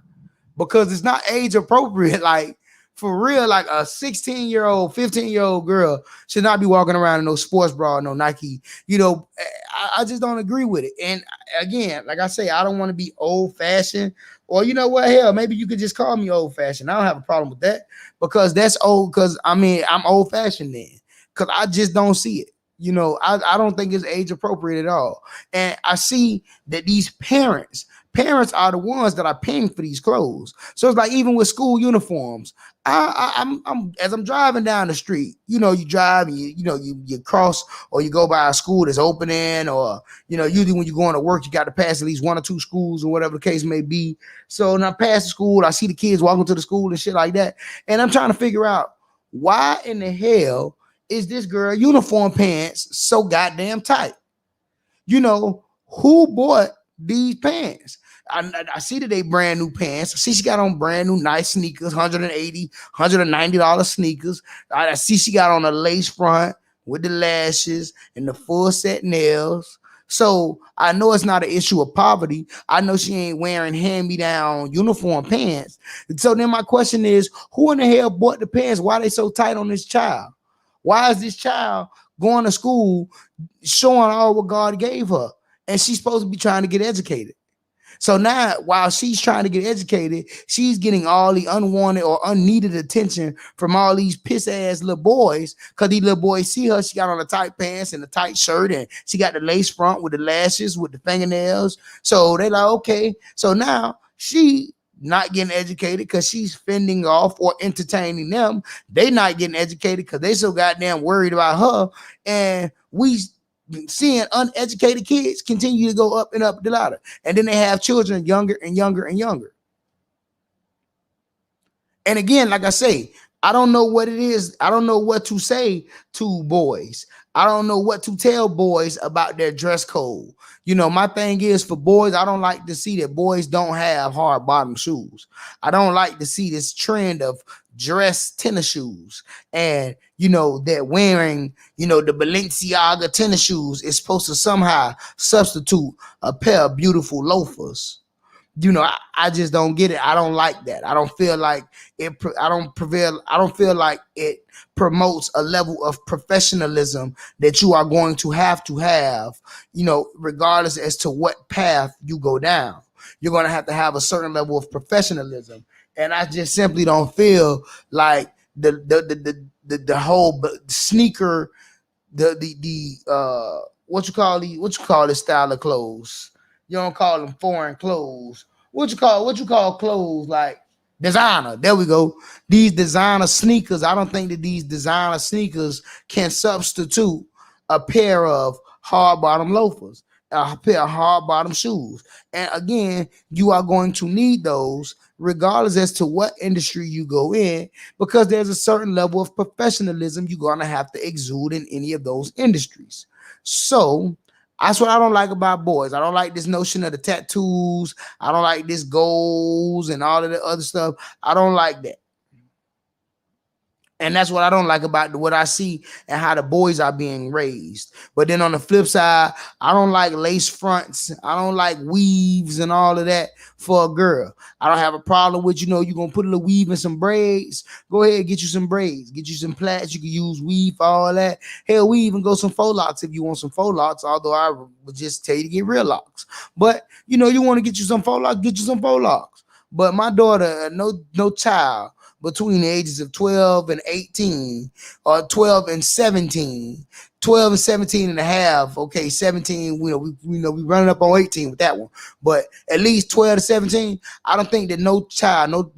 Because it's not age appropriate. Like, for real, like a 16-year-old, 15-year-old girl should not be walking around in no sports bra, no Nike. I just don't agree with it. And again, like I say, I don't want to be old-fashioned. Or you know what, hell, maybe you could just call me old-fashioned. I don't have a problem with that because that's old. Because I'm old-fashioned then because I just don't see it. I don't think it's age appropriate at all. And I see that these parents are the ones that are paying for these clothes. So it's like even with school uniforms, I'm as I'm driving down the street, you drive, you cross or you go by a school that's opening, or usually when you're going to work, you got to pass at least one or two schools or whatever the case may be. So when I pass the school, I see the kids walking to the school and shit like that, and I'm trying to figure out why in the hell is this girl uniform pants so goddamn tight? Who bought these pants? I see that they brand new pants. I see she got on brand new nice sneakers, $180, $190 sneakers. I see she got on a lace front with the lashes and the full set nails. So I know it's not an issue of poverty. I know she ain't wearing hand-me-down uniform pants. So then my question is, who in the hell bought the pants? Why are they so tight on this child? Why is this child going to school showing all what God gave her? And she's supposed to be trying to get educated. So now, while she's trying to get educated, she's getting all the unwanted or unneeded attention from all these piss-ass little boys, because these little boys see her. She got on the tight pants and the tight shirt, and she got the lace front with the lashes, with the fingernails. So they're like, okay. So now she not getting educated because she's fending off or entertaining them. They not getting educated because they so goddamn worried about her. And we seeing uneducated kids continue to go up and up the ladder. And then they have children younger and younger and younger. And again, like I say, I don't know what it is. I don't know what to say to boys. I don't know what to tell boys about their dress code. You know, my thing is for boys, I don't like to see that boys don't have hard bottom shoes. I don't like to see this trend of dress tennis shoes. And, you know, they're wearing, you know, the Balenciaga tennis shoes is supposed to somehow substitute a pair of beautiful loafers. You know, I just don't get it. I don't like that. I don't feel like it. I don't feel like it promotes a level of professionalism that you are going to have, you know, regardless as to what path you go down. You're going to have a certain level of professionalism. And I just simply don't feel like the whole sneaker, what you call this style of clothes. You don't call them foreign clothes. What you call clothes like designer? There we go. These designer sneakers. I don't think that these designer sneakers can substitute a pair of hard bottom loafers, a pair of hard bottom shoes. And again, you are going to need those regardless as to what industry you go in, because there's a certain level of professionalism you're going to have to exude in any of those industries. So that's what I don't like about boys. I don't like this notion of the tattoos. I don't like this goals and all of the other stuff. I don't like that. And that's what I don't like about what I see and how the boys are being raised. But then on the flip side, I don't like lace fronts. I don't like weaves and all of that for a girl. I don't have a problem with, you know, you're going to put a little weave and some braids. Go ahead and get you some braids. Get you some plaits. You can use weave for all that. Hell, we even go some faux locks if you want some faux locks, although I would just tell you to get real locks. But, you know, you want to get you some faux locks, get you some faux locks. But my daughter, no child between the ages of 12 and 18 or 12 and 17, 12 and 17 and a half. Okay, 17, we running up on 18 with that one. But at least 12 to 17, I don't think that no child, no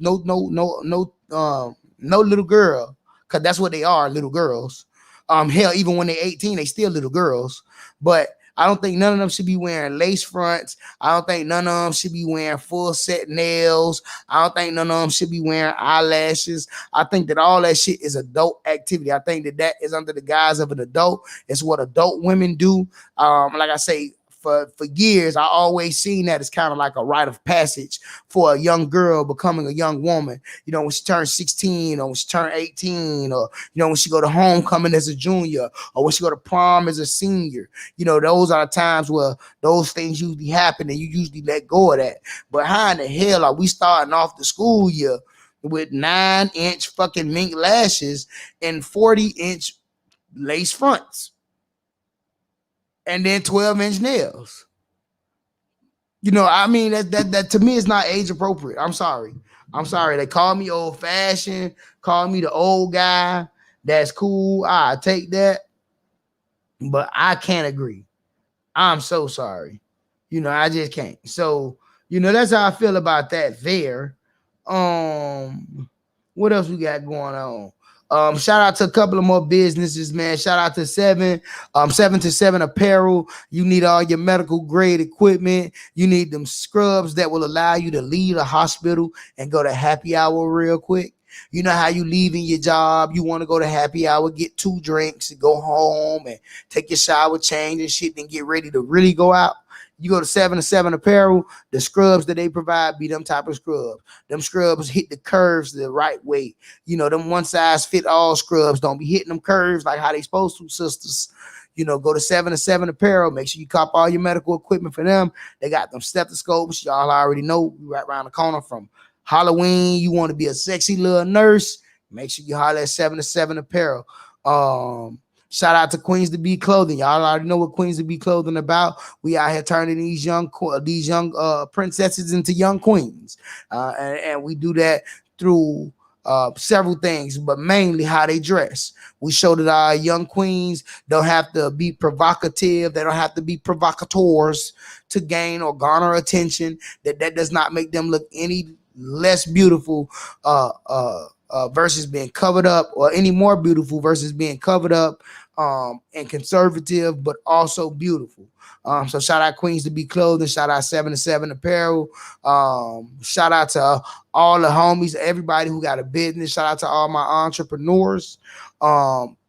little girl, because that's what they are, little girls. Hell, even when they're 18, they still little girls. But I don't think none of them should be wearing lace fronts. I don't think none of them should be wearing full set nails. I don't think none of them should be wearing eyelashes. I think that all that shit is adult activity. I think that is under the guise of an adult. It's what adult women do. Like I say, for years, I always seen that as kind of like a rite of passage for a young girl becoming a young woman. You know, when she turns 16 or when she turns 18, or, you know, when she go to homecoming as a junior or when she go to prom as a senior. You know, those are the times where those things usually happen and you usually let go of that. But how in the hell are we starting off the school year with 9-inch fucking mink lashes and 40-inch lace fronts? And then 12-inch nails. You know, I mean, that to me is not age appropriate. I'm sorry. They call me old fashioned, call me the old guy. That's cool. I take that. But I can't agree. I'm so sorry. You know, I just can't. So, you know, that's how I feel about that there. What else we got going on? Shout out to a couple of more businesses, man. Shout out to 7 to 7 Apparel. You need all your medical grade equipment. You need them scrubs that will allow you to leave a hospital and go to happy hour real quick. You know how you leaving your job, you want to go to happy hour, get 2 drinks and go home and take your shower, change and shit, and get ready to really go out. You go to 7 to 7 Apparel, the scrubs that they provide be them type of scrubs. Them scrubs hit the curves the right way. You know, them one size fit all scrubs don't be hitting them curves like how they supposed to, sisters. You know, go to 7 to 7 Apparel. Make sure you cop all your medical equipment for them. They got them stethoscopes. Y'all already know we right around the corner from Halloween. You want to be a sexy little nurse, make sure you holler at 7 to 7 Apparel. Shout out to Queens to Be Clothing. Y'all already know what Queens to Be Clothing about. We out here turning these young princesses into young queens, and we do that through several things, but mainly how they dress. We show that our young queens don't have to be provocative. They don't have to be provocateurs to gain or garner attention. That does not make them look any less beautiful versus being covered up, or any more beautiful versus being covered up and conservative, but also beautiful. So shout out Queens to Be Clothing, shout out 7 to 7 Apparel, shout out to all the homies, everybody who got a business, shout out to all my entrepreneurs.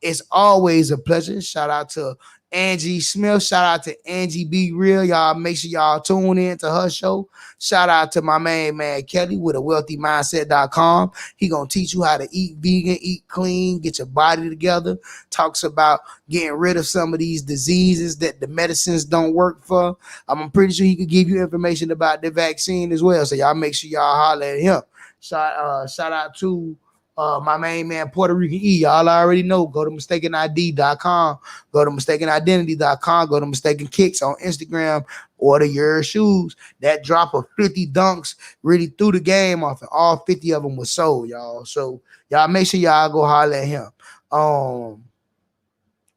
It's always a pleasure. Shout out to Angie Smith, shout out to Angie Be Real. Y'all make sure y'all tune in to her show. Shout out to my main man Kelly with a wealthymindset.com. He gonna teach you how to eat vegan, eat clean, get your body together. Talks about getting rid of some of these diseases that the medicines don't work for. I'm pretty sure he could give you information about the vaccine as well. So y'all make sure y'all holler at him. Shout out to my main man Puerto Rican E. Y'all already know. Go to mistakenid.com. Go to mistakenidentity.com. Go to Mistaken Kicks on Instagram. Order your shoes. That drop of 50 dunks really threw the game off, and all 50 of them was sold, y'all. So y'all make sure y'all go holler at him.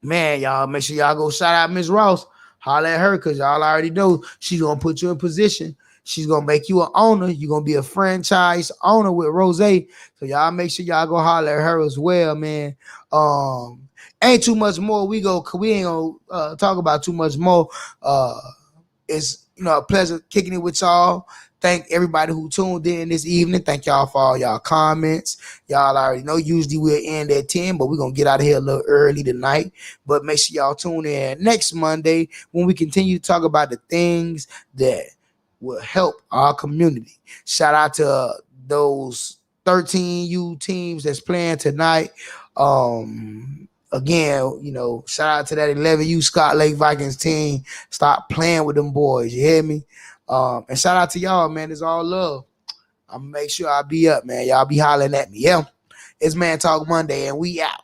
Man, y'all make sure y'all go shout out Miss Ross. Holler at her, because y'all already know she's gonna put you in position. She's gonna make you an owner. You're gonna be a franchise owner with Rose. So y'all make sure y'all go holler at her as well, man. Ain't too much more. We ain't gonna talk about too much more. It's a pleasure kicking it with y'all. Thank everybody who tuned in this evening. Thank y'all for all y'all comments. Y'all already know usually we'll end at 10, but we're gonna get out of here a little early tonight. But make sure y'all tune in next Monday when we continue to talk about the things that will help our community. Shout out to those 13U teams that's playing tonight. Again, shout out to that 11U Scott Lake Vikings team. Stop playing with them boys. You hear me? And shout out to y'all, man. It's all love. I'm gonna make sure I be up, man. Y'all be hollering at me. Yeah. It's Man Talk Monday, and we out.